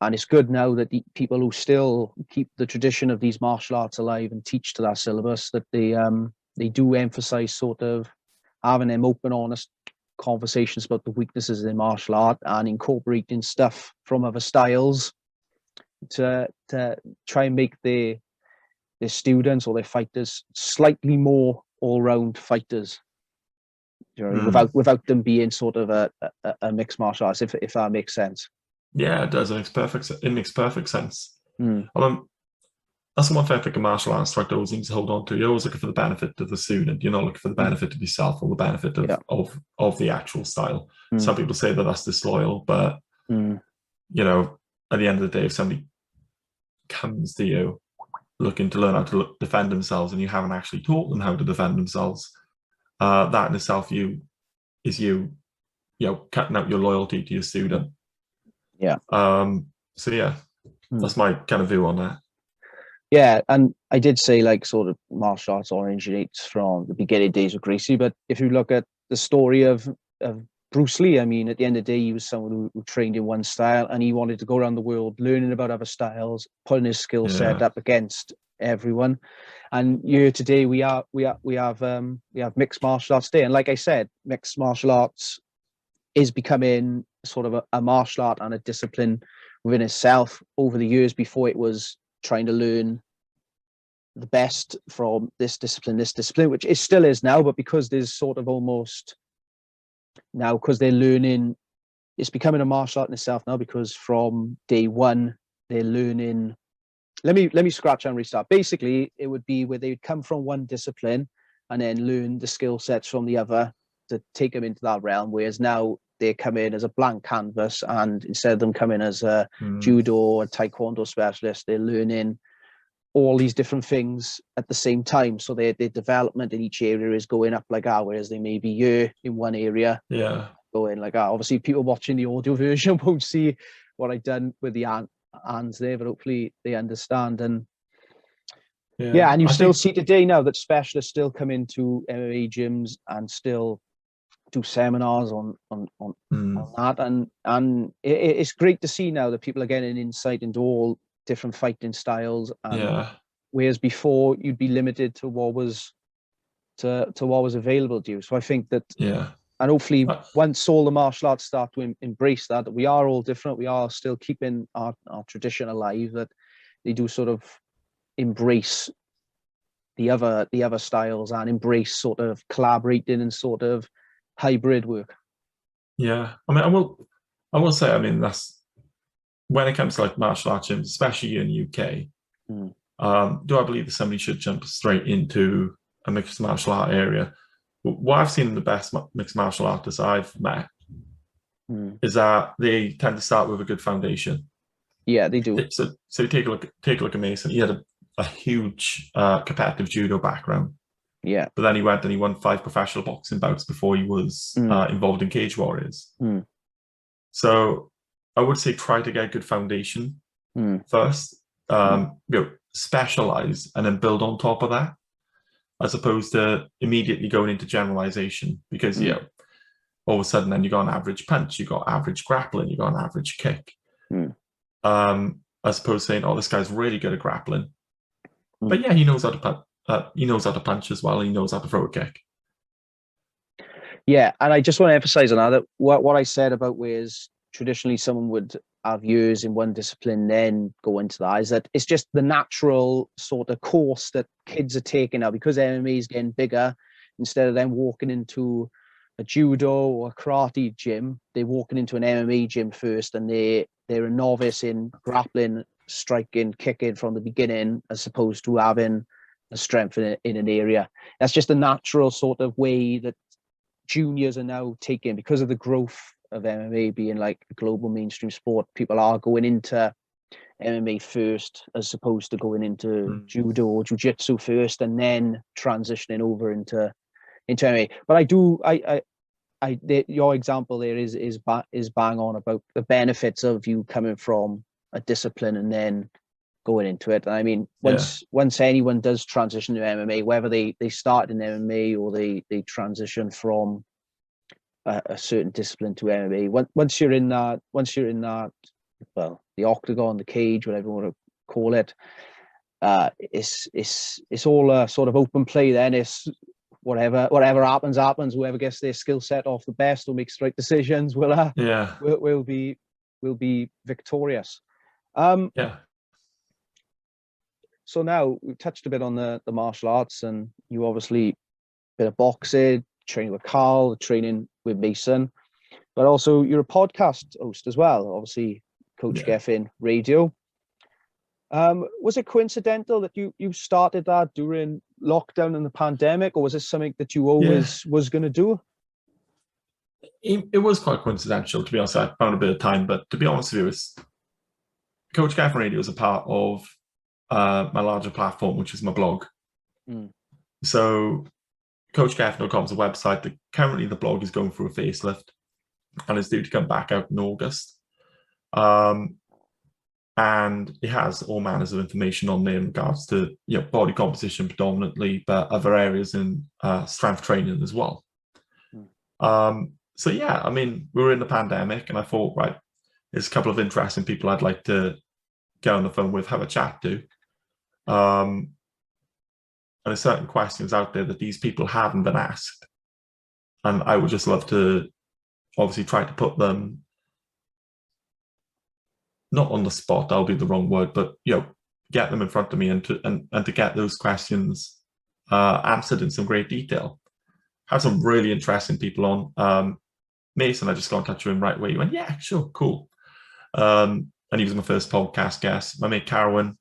and it's good now that the people who still keep the tradition of these martial arts alive and teach to that syllabus, that they do emphasize sort of having them open, honest conversations about the weaknesses in martial art and incorporating stuff from other styles to try and make their students or their fighters slightly more all-round fighters, you know, without them being sort of a mixed martial arts, if that makes sense. Yeah, it does. It makes perfect sense. That's the one thing I think a martial arts instructor always needs to hold on to. You're always looking for the benefit of the student. You're not looking for the benefit of yourself or the benefit of the actual style. Some people say that that's disloyal, but you know, at the end of the day, if somebody comes to you looking to learn how to defend themselves and you haven't actually taught them how to defend themselves, that in itself is you cutting out your loyalty to your student. Yeah. So yeah, that's my kind of view on that. Yeah, and I did say like sort of martial arts originates from the beginning days of Gracie, but if you look at the story of Bruce Lee, I mean, at the end of the day, he was someone who trained in one style, and he wanted to go around the world learning about other styles, putting his skill set up against everyone. And here today, we have mixed martial arts day, and like I said, mixed martial arts is becoming sort of a martial art and a discipline within itself over the years. Before, it was trying to learn the best from this discipline, which it still is now, but because there's sort of almost now, because they're learning, it's becoming a martial art in itself now, because from day one they're learning. Let me scratch and restart. Basically, it would be where they'd come from one discipline and then learn the skill sets from the other to take them into that realm, whereas now they come in as a blank canvas, and instead of them coming as a judo or taekwondo specialist, they're learning all these different things at the same time. So their development in each area is going up like whereas they may be year in one area, going like obviously people watching the audio version won't see what I've done with the hands there, but hopefully they understand. And and you still see today now that specialists still come into MMA gyms and still do seminars on that, and it's great to see now that people are getting insight into all different fighting styles, and whereas before you'd be limited to what was available to you. So I think that and hopefully once all the martial arts start to embrace that we are all different, we are still keeping our tradition alive, that they do sort of embrace the other styles and embrace sort of collaborating and sort of hybrid work. I mean, I will say, I mean, that's when it comes to like martial arts gyms, especially in the UK. Do I believe that somebody should jump straight into a mixed martial art area? What I've seen in the best mixed martial artists I've met is that they tend to start with a good foundation. Yeah, they do. So take a look at Mason. He had a huge competitive judo background. Yeah. But then he went and he won 5 professional boxing bouts before he was involved in Cage Warriors. So I would say try to get a good foundation first. Specialize and then build on top of that, as opposed to immediately going into generalization, because all of a sudden then you got an average punch, you got average grappling, you got an average kick. As opposed to saying, oh, this guy's really good at grappling. But yeah, he knows how to punch. He knows how to punch as well. He knows how to throw a kick. Yeah, and I just want to emphasize on that what I said about whereas traditionally someone would have years in one discipline, then go into that, is that it's just the natural sort of course that kids are taking now, because MMA is getting bigger. Instead of them walking into a judo or a karate gym, they're walking into an MMA gym first, and they're a novice in grappling, striking, kicking from the beginning, as opposed to having a strength in an area. That's just a natural sort of way that juniors are now taking, because of the growth of MMA being like a global mainstream sport. People are going into MMA first, as opposed to going into judo or jiu-jitsu first and then transitioning over into MMA. But your example there is bang on about the benefits of you coming from a discipline and then going into it. And I mean, once anyone does transition to MMA, whether they start in MMA or they transition from a certain discipline to MMA, once you're in that, well, the octagon, the cage, whatever you want to call it, it's all a sort of open play. Then it's whatever happens. Whoever gets their skill set off the best or makes the right decisions will be victorious. So now we've touched a bit on the martial arts, and you obviously a bit of boxing, training with Carl, training with Mason, but also you're a podcast host as well. Obviously, Coach Gethin Radio. Was it coincidental that you started that during lockdown and the pandemic, or was this something that you always was going to do? It was quite coincidental, to be honest. I found a bit of time, but to be honest with you, Coach Gethin Radio is a part of my larger platform, which is my blog. So CoachGethin.com is a website that currently the blog is going through a facelift and is due to come back out in August. And it has all manners of information on there in regards to body composition predominantly, but other areas in strength training as well. So yeah, I mean, we were in the pandemic, and I thought, right, there's a couple of interesting people I'd like to get on the phone with, have a chat to. And there's certain questions out there that these people haven't been asked, and I would just love to obviously try to put them, not on the spot, that'll be the wrong word, but get them in front of me and to get those questions answered in some great detail. Have some really interesting people on. Mason, I just got in touch with him right away. He went, yeah, sure, cool. And he was my first podcast guest. My mate Carwin,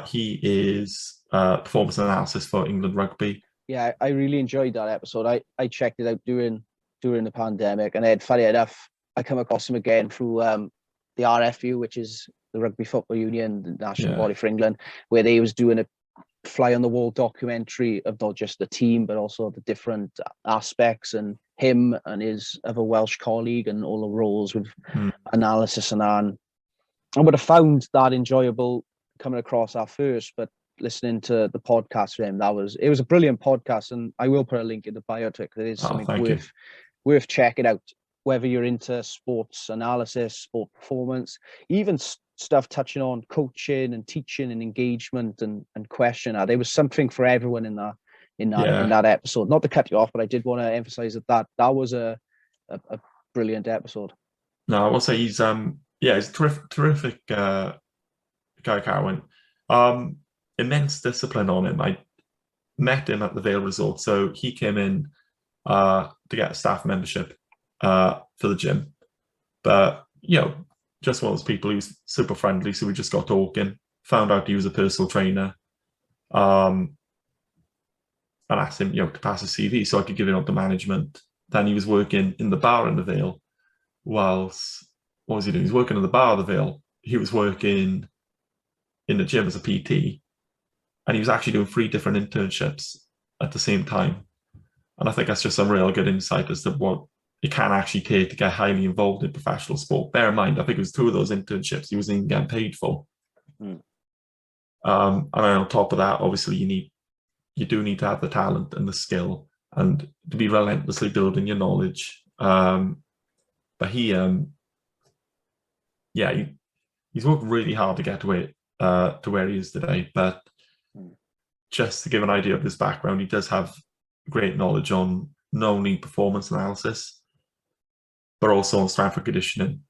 he is performance analysis for England Rugby. Yeah, I really enjoyed that episode. I checked it out during the pandemic, and then funny enough, I come across him again through the RFU, which is the Rugby Football Union, the national body for England, where they was doing a fly on the wall documentary of not just the team but also the different aspects, and him and his other Welsh colleague, and all the roles with analysis and that. And I would have found that enjoyable coming across at first, but listening to the podcast for him, it was a brilliant podcast, and I will put a link in the bio to it, because it is something worth checking out, whether you're into sports analysis, sport performance, even stuff touching on coaching and teaching and engagement and question. There was something for everyone in that episode. Not to cut you off, but I did want to emphasize that was a brilliant episode. No, I will say he's he's a terrific guy, Carwin. Immense discipline on him. I met him at the Vale Resort, so he came in to get a staff membership for the gym, but just one of those people. He was super friendly, so we just got talking, found out he was a personal trainer, and asked him to pass his CV so I could give it on to management. Then he was working in the bar in the Vale. Whilst what was he doing? He was working in the bar of the Vale. He was working in the gym as a PT, and he was actually doing 3 different internships at the same time. And I think that's just a real good insight as to what it can actually take to get highly involved in professional sport. Bear in mind, I think it was 2 of those internships he wasn't even getting paid for. And then on top of that, obviously you do need to have the talent and the skill, and to be relentlessly building your knowledge. But he's worked really hard to get to where he is today. But just to give an idea of his background, he does have great knowledge on not only performance analysis, but also on strength and conditioning,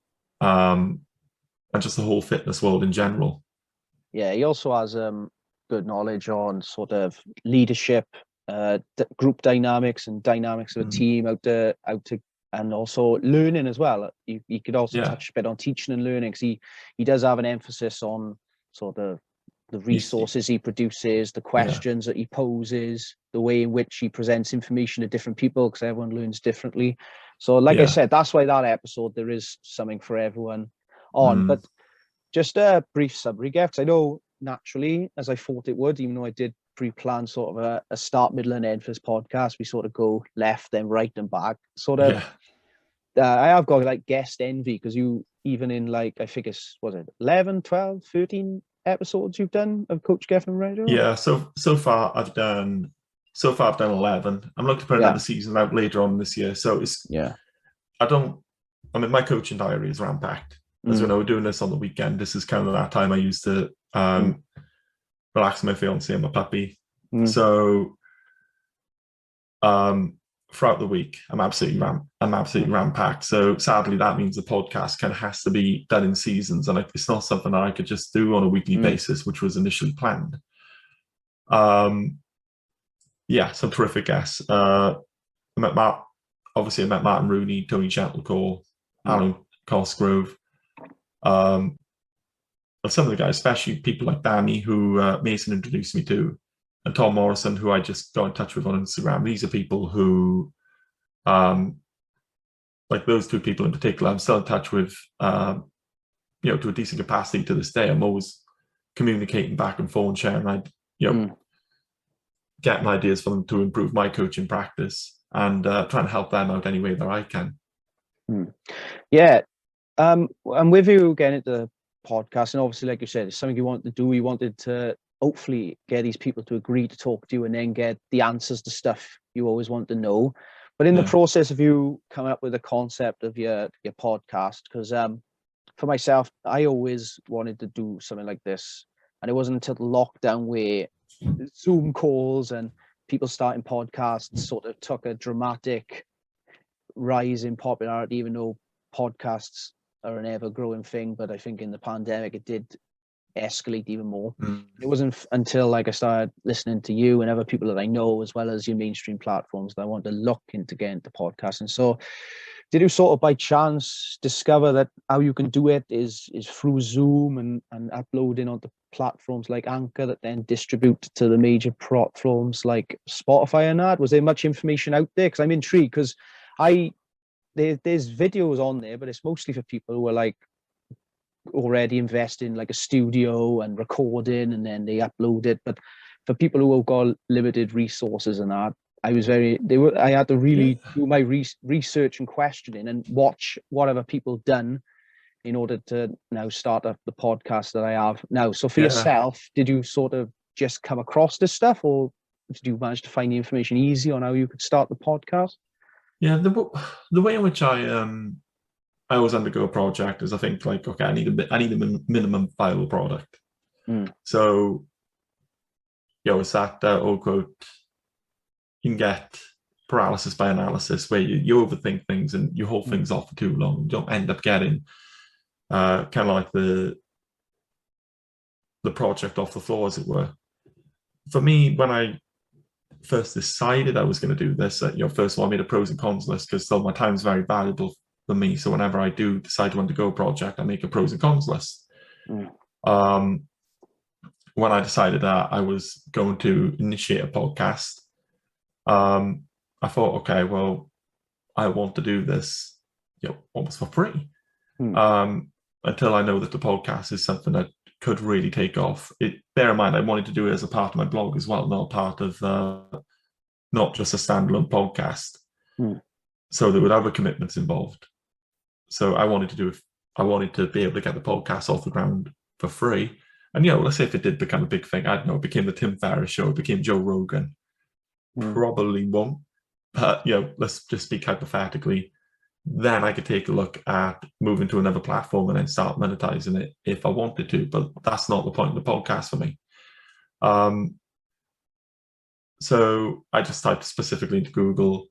and just the whole fitness world in general. Yeah, he also has good knowledge on sort of leadership, group dynamics and dynamics of a team, how to, and also learning as well. You could also touch a bit on teaching and learning, because he does have an emphasis on sort of the resources he produces, the questions that he poses, the way in which he presents information to different people, because everyone learns differently. So like I said, that's why that episode, there is something for everyone on. But just a brief summary, Geff, I know naturally, as I thought it would, even though I did pre-plan sort of a start, middle and end for this podcast, we sort of go left, then right and back. Sort of, I have got like guest envy, because you, even in like, I think it's, was it 11, 12, 13 episodes you've done of Coach Gethin Radio? Yeah, so far I've done 11. I'm looking to put another season out later on this year. So it's my coaching diary is ram-packed. As we know, we're doing this on the weekend. This is kind of that time I used to relax my fiance and my puppy. So throughout the week, I'm absolutely ram-packed. So sadly, that means the podcast kind of has to be done in seasons, and it's not something that I could just do on a weekly basis, which was initially planned. Some terrific guests. I met Martin Rooney, Tony Gentlecore, Alan Cosgrove. Some of the guys, especially people like Danny, who Mason introduced me to, and Tom Morrison, who I just got in touch with on Instagram. These are people who, like those two people in particular, I'm still in touch with, to a decent capacity to this day. I'm always communicating back and forth and sharing, getting ideas for them to improve my coaching practice, and trying to help them out any way that I can. And with you getting into the podcast, and obviously, like you said, it's something you wanted to do. You wanted to hopefully get these people to agree to talk to you, and then get the answers to stuff you always want to know. But in the process of you coming up with the concept of your podcast, because for myself, I always wanted to do something like this, and it wasn't until the lockdown where Zoom calls and people starting podcasts sort of took a dramatic rise in popularity, even though podcasts are an ever-growing thing. But I think in the pandemic, it did escalate even more. It wasn't until like I started listening to you and other people that I know, as well as your mainstream platforms, that I wanted to look into getting into podcasting. So did you sort of by chance discover that how you can do it is through Zoom and uploading onto platforms like Anchor that then distribute to the major platforms like Spotify and that? Was there much information out there? Because I'm intrigued, because there's videos on there, but it's mostly for people who are like already invested in like a studio and recording, and then they upload it. But for people who have got limited resources and that, I had to really do my research and questioning and watch what other people done in order to now start up the podcast that I have now. So for yourself, did you sort of just come across this stuff, or did you manage to find the information easy on how you could start the podcast? Yeah, the way in which I always undergo a project is I think like, okay, I need a minimum viable product. So, it's that old quote, you can get paralysis by analysis, where you overthink things and you hold things off for too long. You don't end up getting kind of like the project off the floor, as it were. For me, when I first decided I was going to do this, first of all, I made a pros and cons list, because still my time is very valuable for me. So whenever I do decide to undergo a project, I make a pros and cons list. When I decided that I was going to initiate a podcast, I thought, okay, well, I want to do this, almost for free, until I know that the podcast is something that could really take off. Bear in mind, I wanted to do it as a part of my blog as well, not part of, not just a standalone podcast. So there were other commitments involved. So I wanted to be able to get the podcast off the ground for free. And let's say if it did become a big thing, I don't know, it became the Tim Ferriss show, it became Joe Rogan. Probably won't, but let's just speak hypothetically. Then I could take a look at moving to another platform and then start monetizing it if I wanted to. But that's not the point of the podcast for me. So I just typed specifically into Google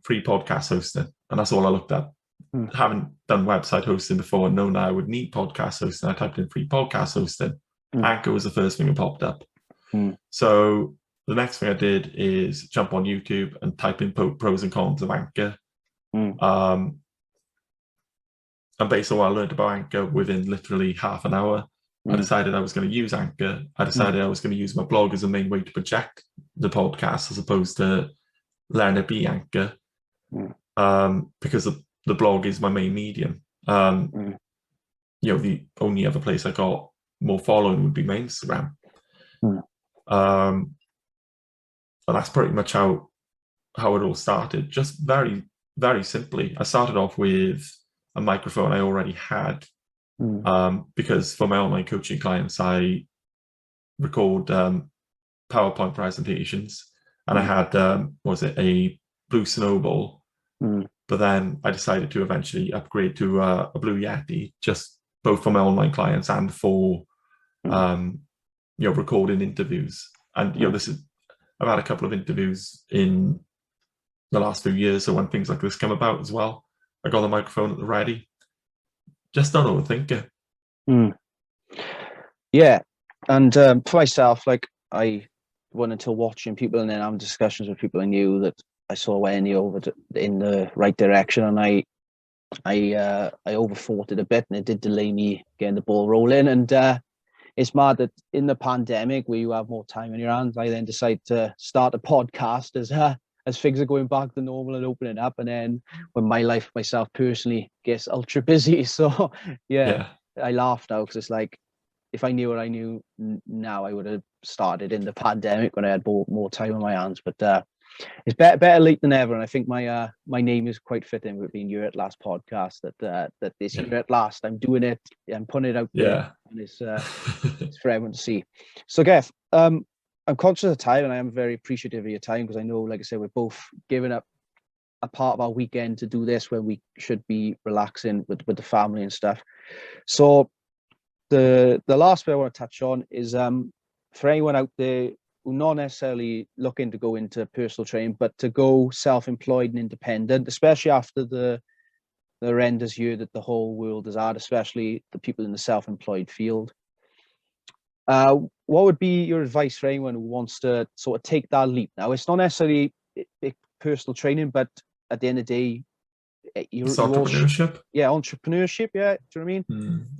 free podcast hosting, and that's all I looked at. Haven't done website hosting before, and known I would need podcast hosting. I typed in free podcast hosting. Anchor was the first thing that popped up. So the next thing I did is jump on YouTube and type in pros and cons of Anchor. And based on what I learned about Anchor within literally half an hour, I decided I was going to use Anchor. I decided I was going to use my blog as a main way to project the podcast as opposed to letting it be Anchor, because the blog is my main medium. The only other place I got more following would be my Instagram. And that's pretty much how it all started. Just very, very simply. I started off with a microphone I already had, because for my online coaching clients, I record PowerPoint presentations, and I had a Blue Snowball, but then I decided to eventually upgrade to a Blue Yeti, just both for my online clients and for recording interviews. And I've had a couple of interviews in the last few years, so when things like this come about as well, I got the microphone at the ready. Just don't overthink it. Yeah, and for myself, like, I went into watching people and then having discussions with people I knew that I saw went in the right direction, and I overthought it a bit, and it did delay me getting the ball rolling. And it's mad that in the pandemic, where you have more time on your hands, I then decided to start a podcast as things are going back to normal and opening up. And then when my life, myself personally, gets ultra busy. So yeah. I laughed now, because it's like, if I knew what I knew now, I would have started in the pandemic when I had more time on my hands. But it's better late than never. And I think my name is quite fitting with being You're At Last podcast, that this You're At Last, I'm doing it, I'm putting it out there, and it's for everyone to see. So Geth, I'm conscious of time, and I am very appreciative of your time, because I know, like I said, we're both giving up a part of our weekend to do this when we should be relaxing with the family and stuff. So the last bit I want to touch on is for anyone out there who not necessarily looking to go into personal training, but to go self-employed and independent, especially after the horrendous year that the whole world has had, especially the people in the self-employed field. What would be your advice for anyone who wants to sort of take that leap? Now, it's not necessarily personal training, but at the end of the day, it's entrepreneurship. Entrepreneurship. Yeah, do you know what I mean?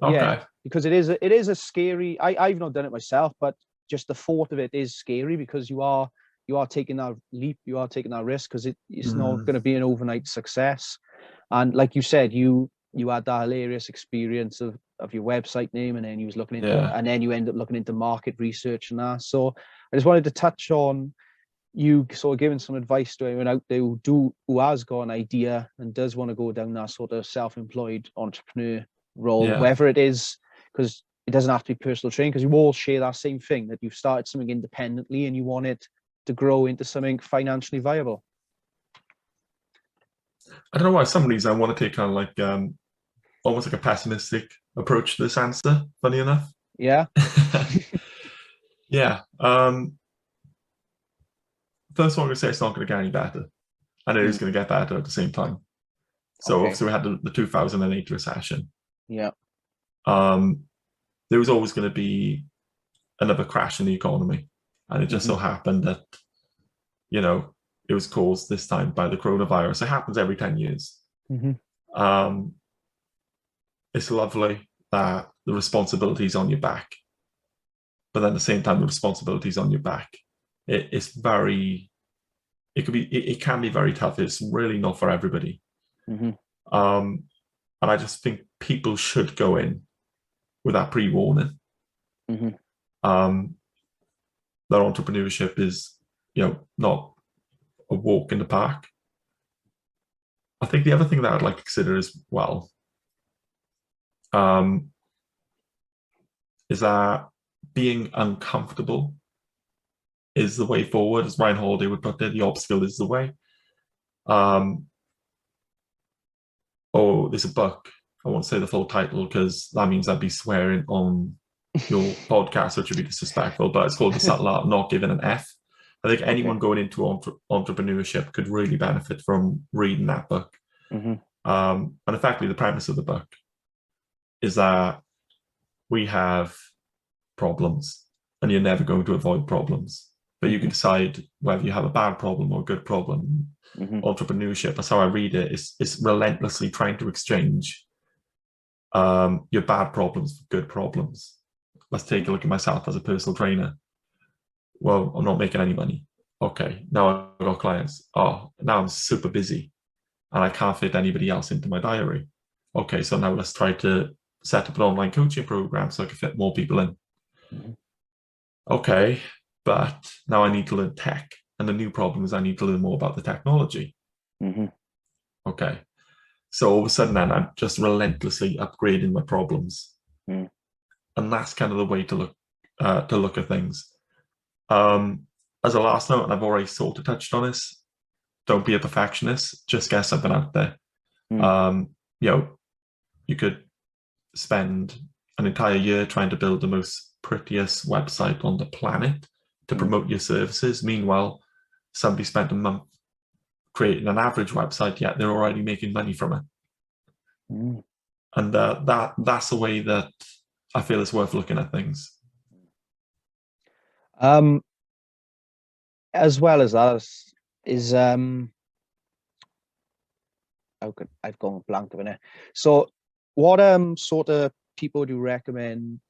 Okay. Yeah, because it is a scary. I've not done it myself, but just the thought of it is scary, because you are taking that leap, you are taking that risk, because it's not going to be an overnight success. And like you said, you had that hilarious experience of your website name, and then you was looking into and then you end up looking into market research and that. So I just wanted to touch on you sort of giving some advice to anyone out there who has got an idea and does want to go down that sort of self-employed entrepreneur role, whether it is, because it doesn't have to be personal training, because you all share that same thing, that you've started something independently and you want it to grow into something financially viable. I don't know why some reason I want to take kind of like almost like a pessimistic approach to this answer, funny enough. Yeah. Yeah. First of all, I'm going to say it's not going to get any better, and it is going to get better at the same time. So obviously we had the 2008 recession. Yeah. There was always going to be another crash in the economy, and it just so happened that, it was caused this time by the coronavirus. It happens every 10 years. It's lovely that the responsibility is on your back, but then at the same time, the responsibility is on your back. It can be very tough. It's really not for everybody. And I just think people should go in with that pre-warning. That entrepreneurship is, not a walk in the park. I think the other thing that I'd like to consider as well is that being uncomfortable is the way forward. As Ryan Holiday would put it, the obstacle is the way. There's a book. I won't say the full title because that means I'd be swearing on your podcast, which would be disrespectful, but it's called The Subtle Art of Not Giving an F. I think anyone going into entrepreneurship could really benefit from reading that book. And effectively, the premise of the book is that we have problems and you're never going to avoid problems. But you can decide whether you have a bad problem or a good problem. Entrepreneurship, that's how I read it, is relentlessly trying to exchange your bad problems for good problems. Let's take a look at myself as a personal trainer. Well, I'm not making any money. Okay, now I've got clients. Oh, now I'm super busy and I can't fit anybody else into my diary. Okay, so now let's try to set up an online coaching program so I can fit more people in. Okay, but now I need to learn tech. And the new problem is I need to learn more about the technology. Okay, so all of a sudden then I'm just relentlessly upgrading my problems. And that's kind of the way to look at things. As a last note, and I've already sort of touched on this, don't be a perfectionist, just get something out there. You could spend an entire year trying to build the most prettiest website on the planet to promote your services. Meanwhile, somebody spent a month creating an average website, yet they're already making money from it. And that's the way that I feel it's worth looking at things. As well as that is I've gone blank of it. So what sort of people do you recommend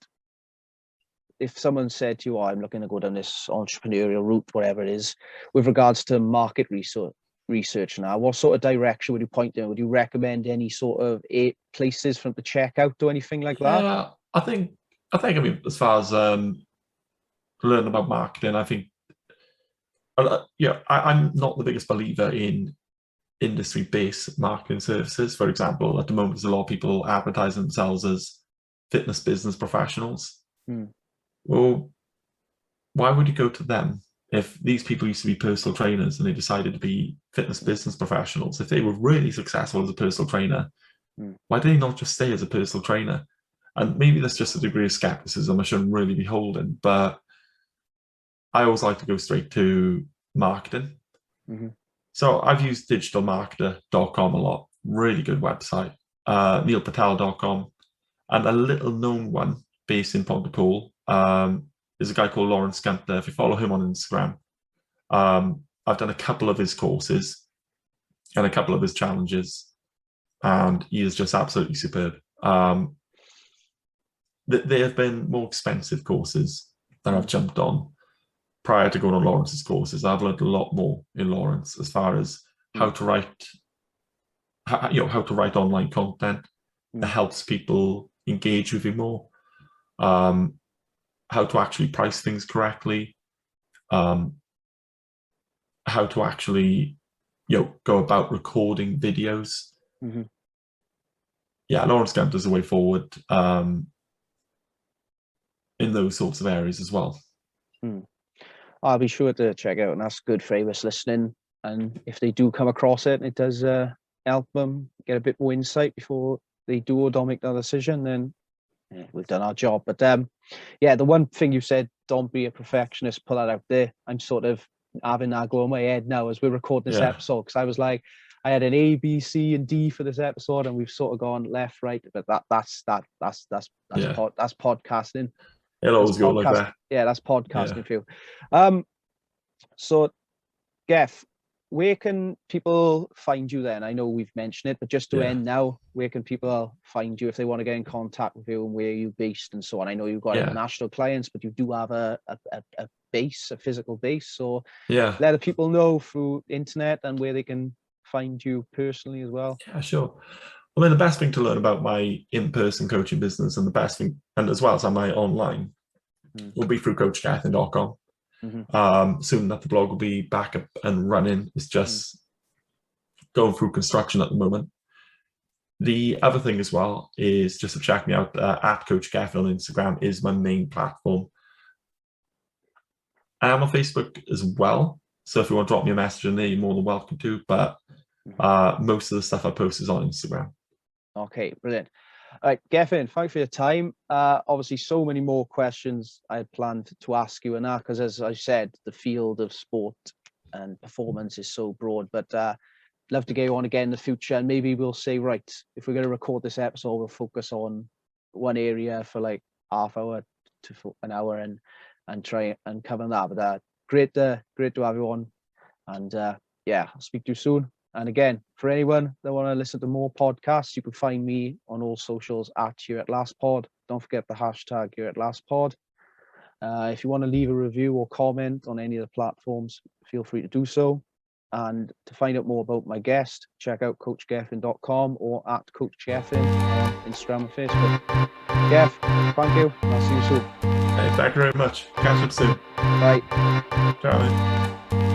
if someone said to you, oh, I'm looking to go down this entrepreneurial route, whatever it is, with regards to market research now, what sort of direction would you point them? Would you recommend any sort of places for them to check out or anything like that? Yeah, I mean, as far as learning about marketing, I think, I'm not the biggest believer in industry-based marketing services. For example, at the moment, there's a lot of people advertising themselves as fitness business professionals. Well, why would you go to them if these people used to be personal trainers and they decided to be fitness business professionals? If they were really successful as a personal trainer, why did they not just stay as a personal trainer? And maybe that's just a degree of skepticism I shouldn't really be holding, but I always like to go straight to marketing. So I've used digitalmarketer.com a lot. Really good website. neilpatel.com. And a little known one based in Pontypool is a guy called Lawrence Gunther. If you follow him on Instagram, I've done a couple of his courses and a couple of his challenges, and he is just absolutely superb. They have been more expensive courses that I've jumped on prior to going on Lawrence's courses. I've learned a lot more in Lawrence as far as how to write, how to write online content that helps people engage with you more, how to actually price things correctly, how to actually, go about recording videos. Yeah, Lawrence Gunther is a way forward in those sorts of areas as well. I'll be sure to check out, and that's good for us listening. And if they do come across it, it does help them get a bit more insight before they do or make that decision, then we've done our job. But yeah, the one thing you said, don't be a perfectionist, put that out there. I'm sort of having that go in my head now as we're recording this episode, because I was like, I had an A, B, C, and D for this episode, and we've sort of gone left, right. But that's podcasting. It'll always go like that. Yeah, that's podcasting for you. So, Geth, where can people find you then? I know we've mentioned it, but just to end now, where can people find you if they want to get in contact with you, and where you're based and so on? I know you've got international clients, but you do have a base, a physical base. So let the people know through internet and where they can find you personally as well. Yeah, sure. I mean, the best thing to learn about my in-person coaching business, and the best thing, and as well as on my online, will be through coachgethin.com. Soon enough, the blog will be back up and running. It's just going through construction at the moment. The other thing as well is just to check me out at Coach Gethin on Instagram is my main platform. I am on Facebook as well, so if you want to drop me a message in there, you're more than welcome to, but most of the stuff I post is on Instagram. Okay, brilliant. All right, Gethin, thanks for your time. Obviously, so many more questions I had planned to ask you, and that because, as I said, the field of sport and performance is so broad. But love to get you on again in the future, and maybe we'll say, right, if we're going to record this episode, we'll focus on one area for like half hour to an hour, and and try and cover that. But great to have you on, and yeah, I'll speak to you soon. And again, for anyone that want to listen to more podcasts, you can find me on all socials at Here at Last Pod. Don't forget the hashtag Here at Last Pod. If you want to leave a review or comment on any of the platforms, feel free to do so. And to find out more about my guest, check out coachgethin.com or at Coach Gethin on Instagram and Facebook. Geff, thank you, and I'll see you soon. Hey, thank you very much. Catch up soon. Bye. Ciao.